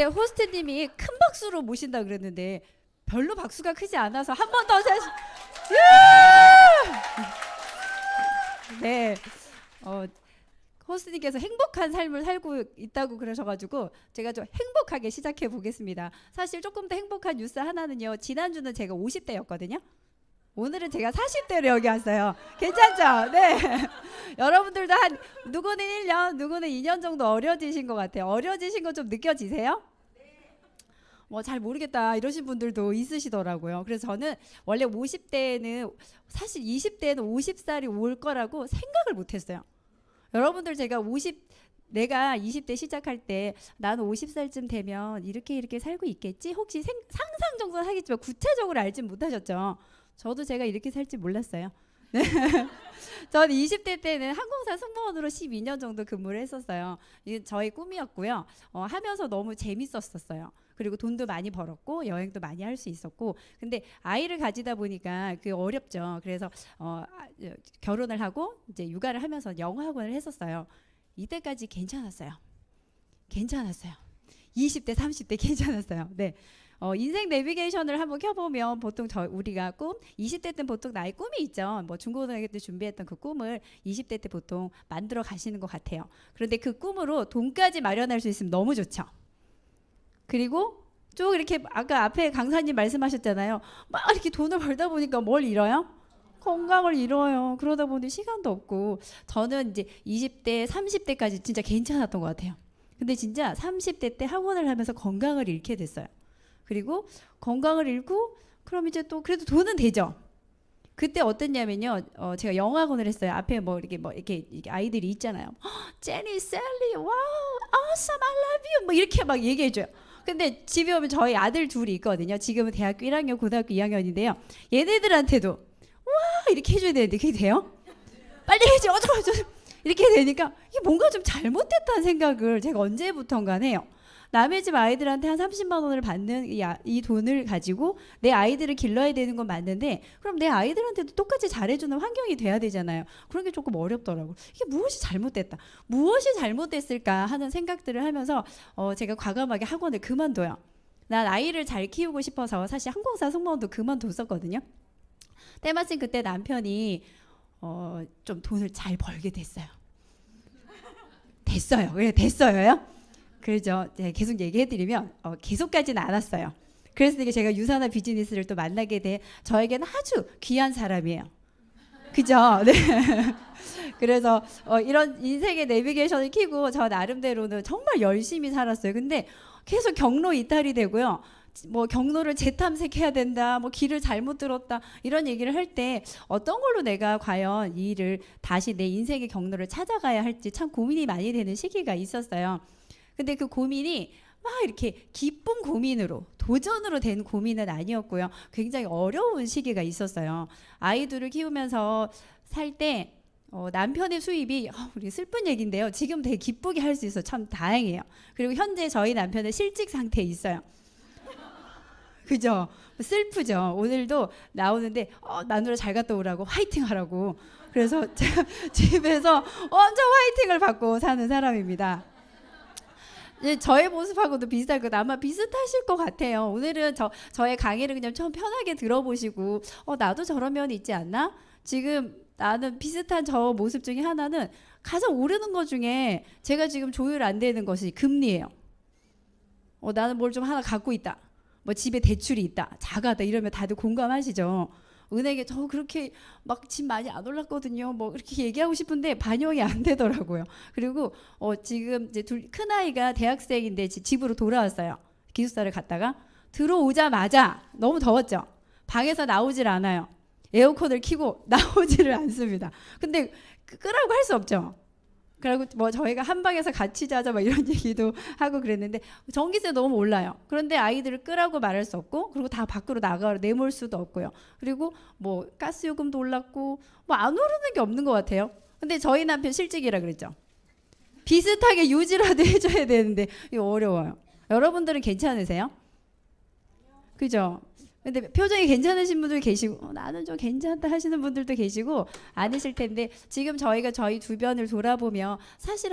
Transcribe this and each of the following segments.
근데 호스트님이 큰 박수로 모신다 그랬는데 별로 박수가 크지 않아서 한 번 더 다시. 네. 호스트님께서 행복한 삶을 살고 있다고 그러셔가지고 제가 좀 행복하게 시작해 보겠습니다. 사실 조금 더 행복한 뉴스 하나는요. 지난주는 제가 50대였거든요. 오늘은 제가 40대로 여기 왔어요. 괜찮죠? 네. 여러분들도 한 누구는 1년, 누구는 2년 정도 어려지신 것 같아요. 어려지신 거 좀 느껴지세요? 뭐 잘 모르겠다 이러신 분들도 있으시더라고요. 그래서 저는 원래 50대에는 사실 20대에는 50살이 올 거라고 생각을 못했어요. 여러분들 내가 20대 시작할 때 나는 50살쯤 되면 이렇게 살고 있겠지? 혹시 상상 정도는 하겠지만 구체적으로 알진 못하셨죠? 저도 제가 이렇게 살지 몰랐어요. 네. 저는 20대 때는 항공사 승무원으로 12년 정도 근무를 했었어요. 이게 저희 꿈이었고요. 하면서 너무 재밌었어요. 그리고 돈도 많이 벌었고 여행도 많이 할 수 있었고. 근데 아이를 가지다 보니까 그게 어렵죠. 그래서 결혼을 하고 이제 육아를 하면서 영어 학원을 했었어요. 이때까지 괜찮았어요. 20대, 30대 괜찮았어요. 네. 인생 내비게이션을 한번 켜보면 보통 우리가 20대 때는 보통 나의 꿈이 있죠. 뭐 중고등학교 때 준비했던 그 꿈을 20대 때 보통 만들어 가시는 것 같아요. 그런데 그 꿈으로 돈까지 마련할 수 있으면 너무 좋죠. 그리고 쭉 이렇게 아까 앞에 강사님 말씀하셨잖아요. 막 이렇게 돈을 벌다 보니까 뭘 잃어요? 건강을 잃어요. 그러다 보니 시간도 없고. 저는 이제 20대, 30대까지 진짜 괜찮았던 것 같아요. 근데 진짜 30대 때 학원을 하면서 건강을 잃게 됐어요. 그리고 건강을 잃고 그럼 이제 또 그래도 돈은 되죠. 그때 어땠냐면요. 제가 영어 학원을 했어요. 앞에 이렇게 아이들이 있잖아요. 제니, 셀리, 와우, awesome, I love you. 뭐 이렇게 막 얘기해줘요. 근데 집에 오면 저희 아들 둘이 있거든요. 지금은 대학교 1학년, 고등학교 2학년인데요. 얘네들한테도 와 이렇게 해줘야 되는데 그게 돼요? 빨리 해줘. 어쩌고 이렇게 되니까 이게 뭔가 좀 잘못됐다는 생각을 제가 언제부턴가 해요. 남의 집 아이들한테 한 30만 원을 받는 이 돈을 가지고 내 아이들을 길러야 되는 건 맞는데 그럼 내 아이들한테도 똑같이 잘해주는 환경이 돼야 되잖아요. 그런 게 조금 어렵더라고요. 이게 무엇이 잘못됐다. 무엇이 잘못됐을까 하는 생각들을 하면서 제가 과감하게 학원을 그만둬요. 난 아이를 잘 키우고 싶어서 사실 항공사 승무원도 그만뒀었거든요. 때마침 그때 남편이 좀 돈을 잘 벌게 됐어요. 왜 됐어요? 그렇죠. 계속 얘기해드리면 계속까지는 않았어요. 그래서 제가 유산화 비즈니스를 또 만나게 돼 저에게는 아주 귀한 사람이에요. 그죠? 네. 그래서 이런 인생의 내비게이션을 켜고 저 나름대로는 정말 열심히 살았어요. 근데 계속 경로 이탈이 되고요. 뭐 경로를 재탐색해야 된다, 뭐 길을 잘못 들었다 이런 얘기를 할 때 어떤 걸로 내가 과연 이 일을 다시 내 인생의 경로를 찾아가야 할지 참 고민이 많이 되는 시기가 있었어요. 근데 그 고민이 막 이렇게 기쁜 고민으로 도전으로 된 고민은 아니었고요. 굉장히 어려운 시기가 있었어요. 아이들을 키우면서 살 때 남편의 수입이 우리 슬픈 얘기인데요. 지금 되게 기쁘게 할 수 있어 참 다행이에요. 그리고 현재 저희 남편은 실직 상태에 있어요. 그죠? 슬프죠. 오늘도 나오는데 마누라 잘 갔다 오라고 화이팅 하라고. 그래서 제가 집에서 완전 화이팅을 받고 사는 사람입니다. 저의 모습하고도 비슷할 것 아마 비슷하실 것 같아요. 오늘은 저의 강의를 그냥 좀 편하게 들어보시고 나도 저런 면이 있지 않나? 지금 나는 비슷한 저 모습 중에 하나는 가장 오르는 것 중에 제가 지금 조율 안 되는 것이 금리예요. 나는 뭘 좀 하나 갖고 있다. 뭐 집에 대출이 있다. 자가다 이러면 다들 공감하시죠? 은행에 저 그렇게 막 집 많이 안 올랐거든요. 뭐 이렇게 얘기하고 싶은데 반영이 안 되더라고요. 그리고 지금 이제 큰 아이가 대학생인데 집으로 돌아왔어요. 기숙사를 갔다가 들어오자마자 너무 더웠죠. 방에서 나오질 않아요. 에어컨을 켜고 나오지를 않습니다. 근데 끄라고 할 수 없죠. 그리고 뭐 저희가 한 방에서 같이 자자 막 이런 얘기도 하고 그랬는데 전기세 너무 올라요. 그런데 아이들을 끄라고 말할 수 없고 그리고 다 밖으로 내몰 수도 없고요. 그리고 뭐 가스요금도 올랐고 뭐 안 오르는 게 없는 것 같아요. 근데 저희 남편 실직이라 그랬죠. 비슷하게 유지라도 해줘야 되는데 이거 어려워요. 여러분들은 괜찮으세요? 그죠? 근데 표정이 괜찮으신 분들 계시고 나는 좀 괜찮다 하시는 분들도 계시고 아니실 텐데 지금 저희가 저희 주변을 돌아보면 사실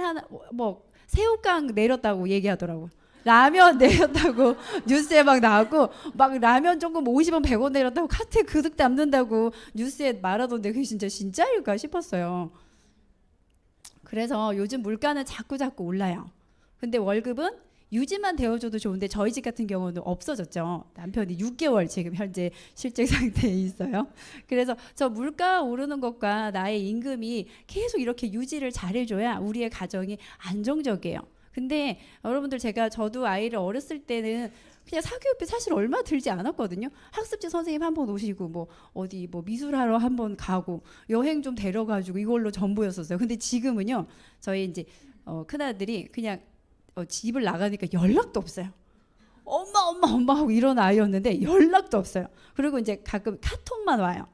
뭐 새우깡 내렸다고 얘기하더라고요. 라면 내렸다고 뉴스에 막 나왔고 막 라면 조금 50원 100원 내렸다고 카트에 그득 담는다고 뉴스에 말하던데 그게 진짜일까 싶었어요. 그래서 요즘 물가는 자꾸 올라요. 근데 월급은 유지만 되어줘도 좋은데 저희 집 같은 경우는 없어졌죠. 남편이 6개월 지금 현재 실직 상태에 있어요. 그래서 저 물가 오르는 것과 나의 임금이 계속 이렇게 유지를 잘해줘야 우리의 가정이 안정적이에요. 근데 여러분들 저도 아이를 어렸을 때는 그냥 사교육비 사실 얼마 들지 않았거든요. 학습지 선생님 한 번 오시고 뭐 어디 뭐 미술하러 한 번 가고 여행 좀 데려가지고 이걸로 전부였었어요. 근데 지금은요. 저희 이제 큰아들이 그냥 집을 나가니까 연락도 없어요. 엄마 하고 이런 아이였는데 연락도 없어요. 그리고 이제 가끔 카톡만 와요.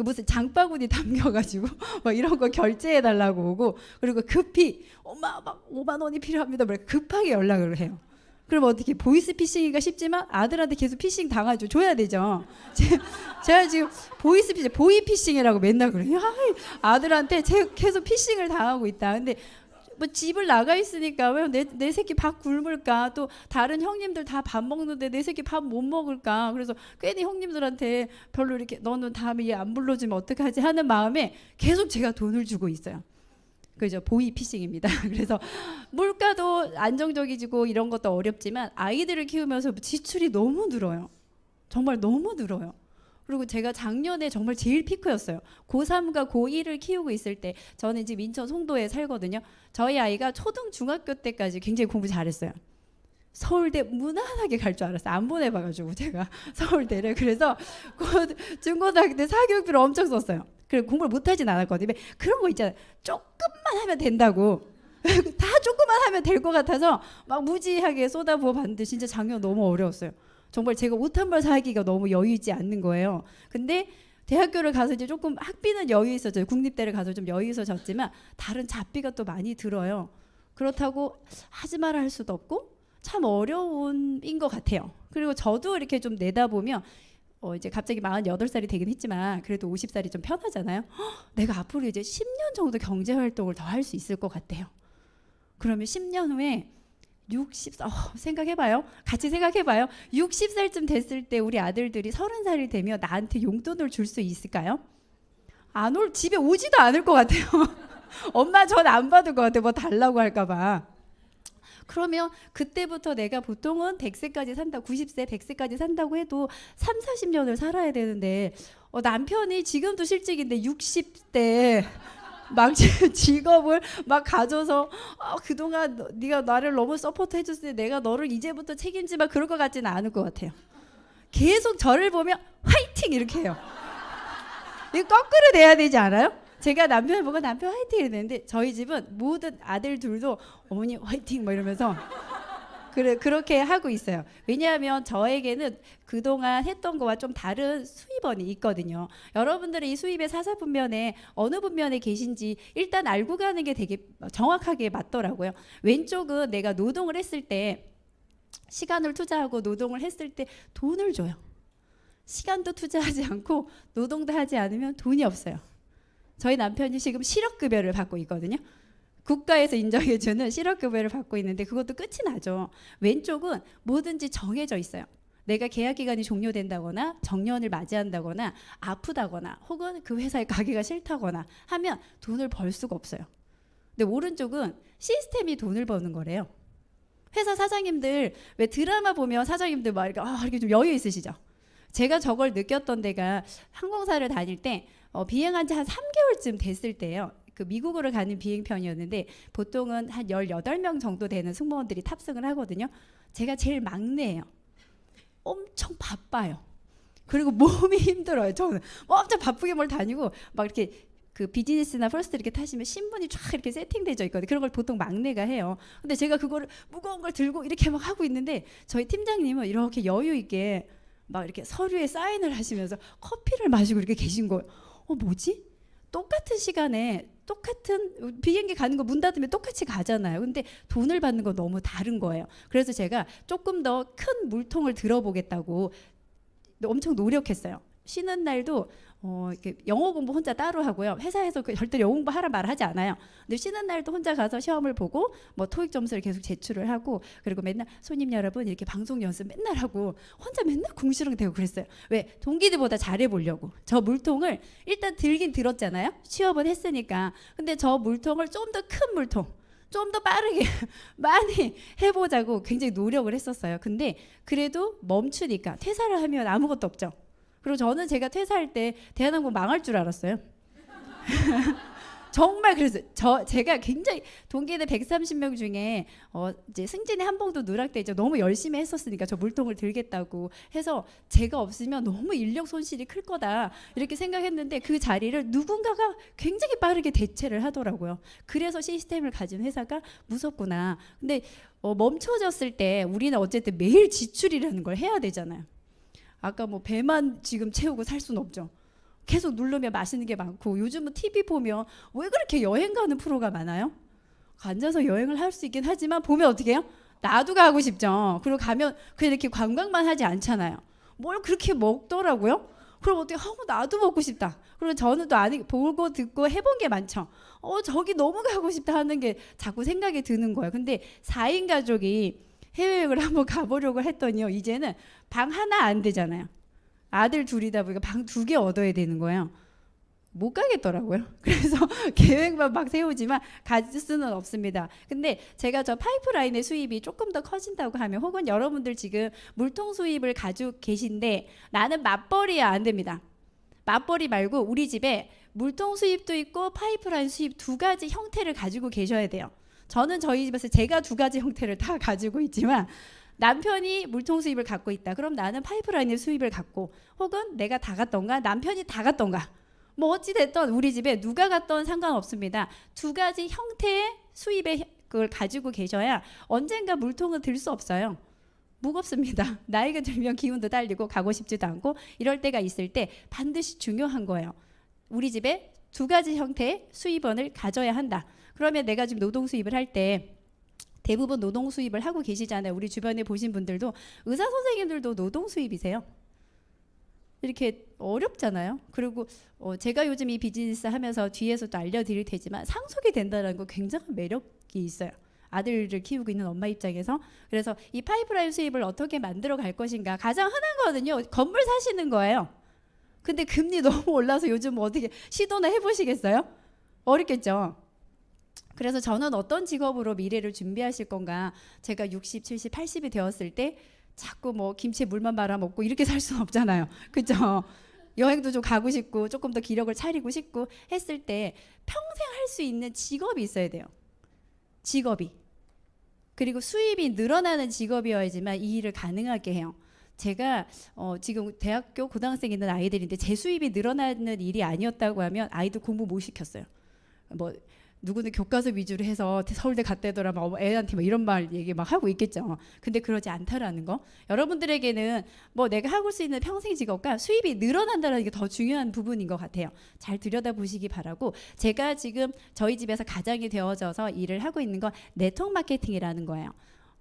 무슨 장바구니 담겨가지고 막 이런 거 결제해달라고 오고 그리고 급히 엄마 막 5만 원이 필요합니다. 급하게 연락을 해요. 그럼 어떻게 보이스 피싱인가 싶지만 아들한테 계속 피싱 당하죠. 줘야 되죠. 제가 지금 보이스 피싱, 보이 피싱이라고 맨날 그래요. 아들한테 계속 피싱을 당하고 있다. 근데 뭐 집을 나가 있으니까 왜 내 새끼 밥 굶을까? 또 다른 형님들 다 밥 먹는데 내 새끼 밥 못 먹을까? 그래서 괜히 형님들한테 별로 이렇게 너는 다음에 얘 안 불러주면 어떡하지 하는 마음에 계속 제가 돈을 주고 있어요. 그죠? 보이 피싱입니다. 그래서 물가도 안정적이고 이런 것도 어렵지만 아이들을 키우면서 지출이 너무 늘어요. 정말 너무 늘어요. 그리고 제가 작년에 정말 제일 피크였어요. 고3과 고1을 키우고 있을 때 저는 지금 인천 송도에 살거든요. 저희 아이가 초등 중학교 때까지 굉장히 공부 잘했어요. 서울대 무난하게 갈 줄 알았어요. 안 보내봐가지고 제가 서울대를. 그래서 중고등학교 때 사교육비를 엄청 썼어요. 그리고 공부를 못하진 않았거든요. 그런 거 있잖아요. 조금만 하면 된다고. 다 조금만 하면 될 것 같아서 막 무지하게 쏟아부어 봤는데 진짜 작년 너무 어려웠어요. 정말 제가 옷 한 벌 사기가 너무 여유 있지 않는 거예요. 근데 대학교를 가서 이제 조금 학비는 여유 있어져요. 국립대를 가서 좀 여유 있어졌지만 다른 잡비가 또 많이 들어요. 그렇다고 하지 마라 할 수도 없고 참 어려운 인 것 같아요. 그리고 저도 이렇게 좀 내다보면 이제 갑자기 48살이 되긴 했지만 그래도 50살이 좀 편하잖아요. 내가 앞으로 이제 10년 정도 경제활동을 더 할 수 있을 것 같아요. 그러면 10년 후에 생각해봐요. 같이 생각해봐요. 60살쯤 됐을 때 우리 아들들이 30살이 되면 나한테 용돈을 줄 수 있을까요? 집에 오지도 않을 것 같아요. 엄마 전 안 받을 것 같아요. 뭐 달라고 할까봐. 그러면 그때부터 내가 보통은 100세까지 산다, 90세, 100세까지 산다고 해도 3, 40년을 살아야 되는데 남편이 지금도 실직인데 60대 막 직업을 막 가져서 그동안 네가 나를 너무 서포트 해줬을 때 내가 너를 이제부터 책임지마 그럴 것 같지는 않을 것 같아요. 계속 저를 보면 화이팅 이렇게 해요. 이거 거꾸로 돼야 되지 않아요? 제가 남편을 보고 남편 화이팅 이랬는데 저희 집은 모든 아들 둘도 어머니 화이팅 막 이러면서 그렇게 하고 있어요. 왜냐하면 저에게는 그동안 했던 거와 좀 다른 수입원이 있거든요. 여러분들의 이 수입의 사사분면에 어느 분면에 계신지 일단 알고 가는 게 되게 정확하게 맞더라고요. 왼쪽은 내가 노동을 했을 때 시간을 투자하고 노동을 했을 때 돈을 줘요. 시간도 투자하지 않고 노동도 하지 않으면 돈이 없어요. 저희 남편이 지금 실업급여를 받고 있거든요. 국가에서 인정해주는 실업급여를 받고 있는데 그것도 끝이 나죠. 왼쪽은 뭐든지 정해져 있어요. 내가 계약기간이 종료된다거나 정년을 맞이한다거나 아프다거나 혹은 그 회사에 가기가 싫다거나 하면 돈을 벌 수가 없어요. 근데 오른쪽은 시스템이 돈을 버는 거래요. 회사 사장님들 왜 드라마 보면 사장님들 막 이렇게 좀 여유 있으시죠? 제가 저걸 느꼈던 데가 항공사를 다닐 때 비행한 지 한 3개월쯤 됐을 때예요. 그 미국으로 가는 비행편이었는데 보통은 한 18명 정도 되는 승무원들이 탑승을 하거든요. 제가 제일 막내예요. 엄청 바빠요. 그리고 몸이 힘들어요. 저는 엄청 바쁘게 뭘 다니고 막 이렇게 그 비즈니스나 퍼스트 이렇게 타시면 신분이 쫙 이렇게 세팅되어 있거든요. 그런 걸 보통 막내가 해요. 근데 제가 그거를 무거운 걸 들고 이렇게 막 하고 있는데 저희 팀장님은 이렇게 여유 있게 막 이렇게 서류에 사인을 하시면서 커피를 마시고 이렇게 계신 거예요. 뭐지? 똑같은 시간에 똑같은 비행기 가는 거 문 닫으면 똑같이 가잖아요. 근데 돈을 받는 건 너무 다른 거예요. 그래서 제가 조금 더 큰 물통을 들어보겠다고 엄청 노력했어요. 쉬는 날도 이렇게 영어 공부 혼자 따로 하고요. 회사에서 절대 영어 공부 하라 말하지 않아요. 근데 쉬는 날도 혼자 가서 시험을 보고 뭐 토익 점수를 계속 제출을 하고, 그리고 맨날 손님 여러분 이렇게 방송 연습 맨날 하고 혼자 맨날 궁시렁대고 그랬어요. 왜? 동기들보다 잘해 보려고. 저 물통을 일단 들긴 들었잖아요. 취업은 했으니까. 근데 저 물통을 좀 더 큰 물통, 좀 더 빠르게 많이 해보자고 굉장히 노력을 했었어요. 근데 그래도 멈추니까 퇴사를 하면 아무것도 없죠. 그리고 저는 제가 퇴사할 때 대한항공 망할 줄 알았어요. 정말 그래서 제가 굉장히 동기들 130명 중에 이제 승진의 한봉도 누락돼 있죠. 너무 열심히 했었으니까 저 물통을 들겠다고 해서 제가 없으면 너무 인력 손실이 클 거다 이렇게 생각했는데 그 자리를 누군가가 굉장히 빠르게 대체를 하더라고요. 그래서 시스템을 가진 회사가 무섭구나. 근데 멈춰졌을 때 우리는 어쨌든 매일 지출이라는 걸 해야 되잖아요. 아까 뭐 배만 지금 채우고 살 수는 없죠. 계속 누르면 맛있는 게 많고, 요즘은 TV 보면 왜 그렇게 여행 가는 프로가 많아요? 앉아서 여행을 할 수 있긴 하지만 보면 어떻게 해요? 나도 가고 싶죠. 그리고 가면 그냥 이렇게 관광만 하지 않잖아요. 뭘 그렇게 먹더라고요. 그럼 어떻게 하고 나도 먹고 싶다. 그리고 저는 또 보고 듣고 해본 게 많죠. 저기 너무 가고 싶다 하는 게 자꾸 생각이 드는 거예요. 근데 4인 가족이 해외여행을 한번 가보려고 했더니요, 이제는 방 하나 안 되잖아요. 아들 둘이다 보니까 방 2개 얻어야 되는 거예요. 못 가겠더라고요. 그래서 계획만 막 세우지만 갈 수는 없습니다. 근데 제가 저 파이프라인의 수입이 조금 더 커진다고 하면, 혹은 여러분들 지금 물통 수입을 가지고 계신데 나는 맞벌이야, 안 됩니다. 맞벌이 말고 우리 집에 물통 수입도 있고 파이프라인 수입 2가지 형태를 가지고 계셔야 돼요. 저는 저희 집에서 제가 2가지 형태를 다 가지고 있지만 남편이 물통 수입을 갖고 있다. 그럼 나는 파이프라인의 수입을 갖고, 혹은 내가 다 갔던가 남편이 다 갔던가, 뭐 어찌 됐든 우리 집에 누가 갔던 상관없습니다. 2가지 형태의 수입의 그걸 가지고 계셔야 언젠가 물통은 들 수 없어요. 무겁습니다. 나이가 들면 기운도 딸리고 가고 싶지도 않고 이럴 때가 있을 때 반드시 중요한 거예요. 우리 집에 2가지 형태의 수입원을 가져야 한다. 그러면 내가 지금 노동 수입을 할 때 대부분 노동 수입을 하고 계시잖아요. 우리 주변에 보신 분들도 의사 선생님들도 노동 수입이세요. 이렇게 어렵잖아요. 그리고 제가 요즘 이 비즈니스 하면서 뒤에서도 알려드릴 테지만 상속이 된다는 거 굉장한 매력이 있어요. 아들을 키우고 있는 엄마 입장에서. 그래서 이 파이프라인 수입을 어떻게 만들어 갈 것인가, 가장 흔한 거는요, 건물 사시는 거예요. 근데 금리 너무 올라서 요즘 어떻게 시도나 해보시겠어요? 어렵겠죠. 그래서 저는 어떤 직업으로 미래를 준비하실 건가, 제가 60, 70, 80이 되었을 때 자꾸 뭐 김치에 물만 말아 먹고 이렇게 살 수는 없잖아요. 그렇죠? 여행도 좀 가고 싶고 조금 더 기력을 차리고 싶고 했을 때 평생 할 수 있는 직업이 있어야 돼요. 직업이. 그리고 수입이 늘어나는 직업이어야지만 이 일을 가능하게 해요. 제가 지금 대학교 고등학생 있는 아이들인데 제 수입이 늘어나는 일이 아니었다고 하면 아이들 공부 못 시켰어요. 뭐 누구는 교과서 위주로 해서 서울대 갔다더라 막 애한테 막 이런 말 얘기 막 하고 있겠죠. 근데 그러지 않다라는 거. 여러분들에게는 뭐 내가 하고 수 있는 평생 직업과 수입이 늘어난다는 게 더 중요한 부분인 것 같아요. 잘 들여다보시기 바라고, 제가 지금 저희 집에서 가장이 되어져서 일을 하고 있는 건 네트워크 마케팅이라는 거예요.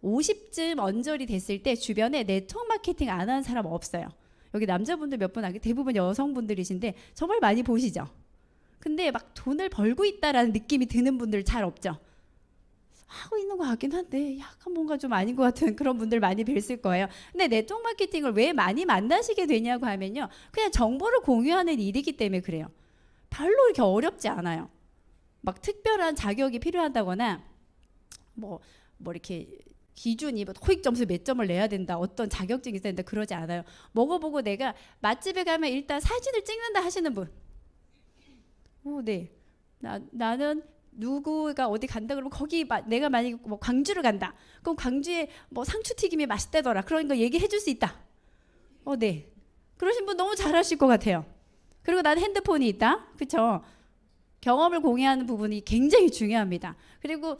50쯤 언저리 됐을 때 주변에 네트워크 마케팅 안 하는 사람 없어요. 여기 남자분들 몇 분, 대부분 여성분들이신데 정말 많이 보시죠. 근데 막 돈을 벌고 있다라는 느낌이 드는 분들 잘 없죠. 하고 있는 것 같긴 한데 약간 뭔가 좀 아닌 것 같은 그런 분들 많이 뵀을 거예요. 근데 네트워크 마케팅을 왜 많이 만나시게 되냐고 하면요, 그냥 정보를 공유하는 일이기 때문에 그래요. 별로 이렇게 어렵지 않아요. 막 특별한 자격이 필요하다거나 뭐 이렇게 기준이 뭐 토익 점수 몇 점을 내야 된다, 어떤 자격증이 있어야 된다, 그러지 않아요. 먹어보고 내가 맛집에 가면 일단 사진을 찍는다 하시는 분. 네. 나는 누구가 어디 간다 그러면 거기 내가 만약에 뭐 광주를 간다. 그럼 광주에 뭐 상추튀김이 맛있다더라. 그런 거 얘기해 줄 수 있다. 네. 그러신 분 너무 잘하실 것 같아요. 그리고 난 핸드폰이 있다. 그렇죠? 경험을 공유하는 부분이 굉장히 중요합니다. 그리고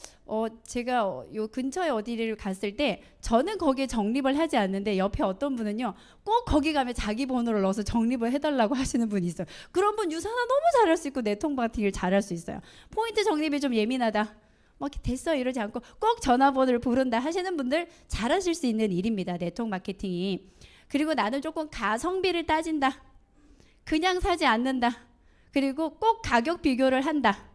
제가 요 근처에 어디를 갔을 때 저는 거기에 적립을 하지 않는데 옆에 어떤 분은요, 꼭 거기 가면 자기 번호를 넣어서 적립을 해달라고 하시는 분이 있어요. 그런 분 유산화 너무 잘할 수 있고 네트워크 마케팅을 잘할 수 있어요. 포인트 적립이 좀 예민하다, 뭐 됐어 이러지 않고 꼭 전화번호를 부른다 하시는 분들 잘하실 수 있는 일입니다, 네트워크 마케팅이. 그리고 나는 조금 가성비를 따진다. 그냥 사지 않는다. 그리고 꼭 가격 비교를 한다.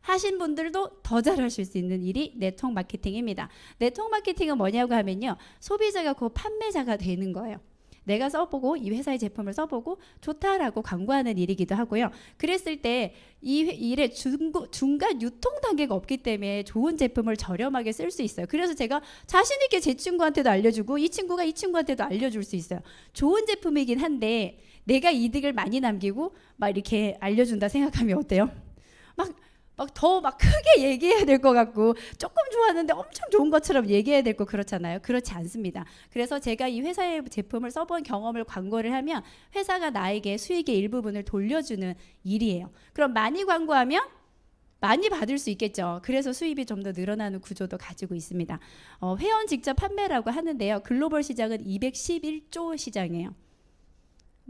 하신 분들도 더 잘하실 수 있는 일이 네트워크 마케팅입니다. 네트워크 마케팅은 뭐냐고 하면요. 소비자가 그 판매자가 되는 거예요. 내가 써보고 이 회사의 제품을 써보고 좋다라고 광고하는 일이기도 하고요. 그랬을 때 이 일에 중간 유통 단계가 없기 때문에 좋은 제품을 저렴하게 쓸 수 있어요. 그래서 제가 자신 있게 제 친구한테도 알려주고 이 친구가 이 친구한테도 알려줄 수 있어요. 좋은 제품이긴 한데 내가 이득을 많이 남기고 막 이렇게 알려준다 생각하면 어때요? 막 더 크게 얘기해야 될 것 같고 조금 좋았는데 엄청 좋은 것처럼 얘기해야 될 거 그렇잖아요. 그렇지 않습니다. 그래서 제가 이 회사의 제품을 써본 경험을 광고를 하면 회사가 나에게 수익의 일부분을 돌려주는 일이에요. 그럼 많이 광고하면 많이 받을 수 있겠죠. 그래서 수입이 좀 더 늘어나는 구조도 가지고 있습니다. 회원 직접 판매라고 하는데요. 글로벌 시장은 211조 시장이에요.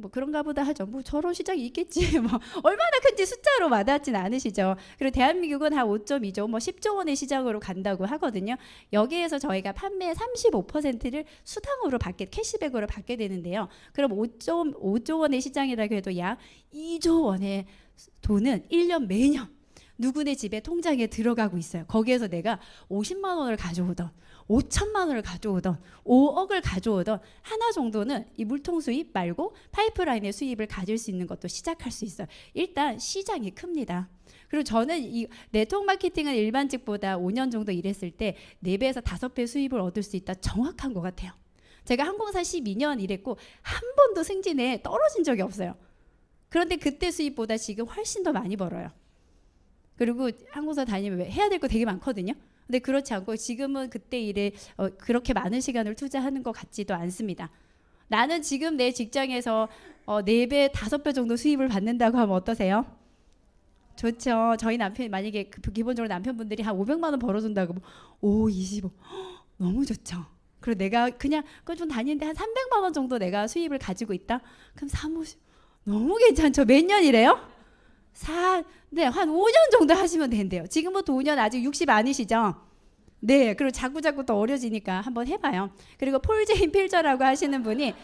뭐 그런가 보다 하죠. 뭐 저런 시장이 있겠지. 뭐 얼마나 큰지 숫자로 와닿진 않으시죠. 그리고 대한민국은 한 5.2조, 뭐 10조 원의 시장으로 간다고 하거든요. 여기에서 저희가 판매의 35%를 수당으로 캐시백으로 받게 되는데요. 그럼 5조 원의 시장이라고 해도 약 2조 원의 돈은 1년 매년 누구네 집에 통장에 들어가고 있어요. 거기에서 내가 50만 원을 가져오던 5천만 원을 가져오던 5억을 가져오던 하나 정도는 이 물통 수입 말고 파이프라인의 수입을 가질 수 있는 것도 시작할 수 있어요. 일단 시장이 큽니다. 그리고 저는 이 네트워크 마케팅은 일반직보다 5년 정도 일했을 때 4배에서 5배 수입을 얻을 수 있다. 정확한 것 같아요. 제가 항공사 12년 일했고 한 번도 승진에 떨어진 적이 없어요. 그런데 그때 수입보다 지금 훨씬 더 많이 벌어요. 그리고 항공사 다니면 해야 될 거 되게 많거든요. 근데 그렇지 않고 지금은 그때 일에 그렇게 많은 시간을 투자하는 것 같지도 않습니다. 나는 지금 내 직장에서 4배, 5배 정도 수입을 받는다고 하면 어떠세요? 좋죠. 저희 남편이 만약에 기본적으로 남편분들이 한 500만 원 벌어준다고 25 너무 좋죠. 그리고 내가 그냥 좀 다니는데 한 300만 원 정도 내가 수입을 가지고 있다? 그럼 사무실 너무 괜찮죠. 몇 년이래요? 네, 한 5년 정도 하시면 된대요. 지금부터 5년 아직 60 아니시죠? 네, 그리고 자꾸자꾸 또 어려지니까 한번 해봐요. 그리고 폴제인 필저라고 하시는 분이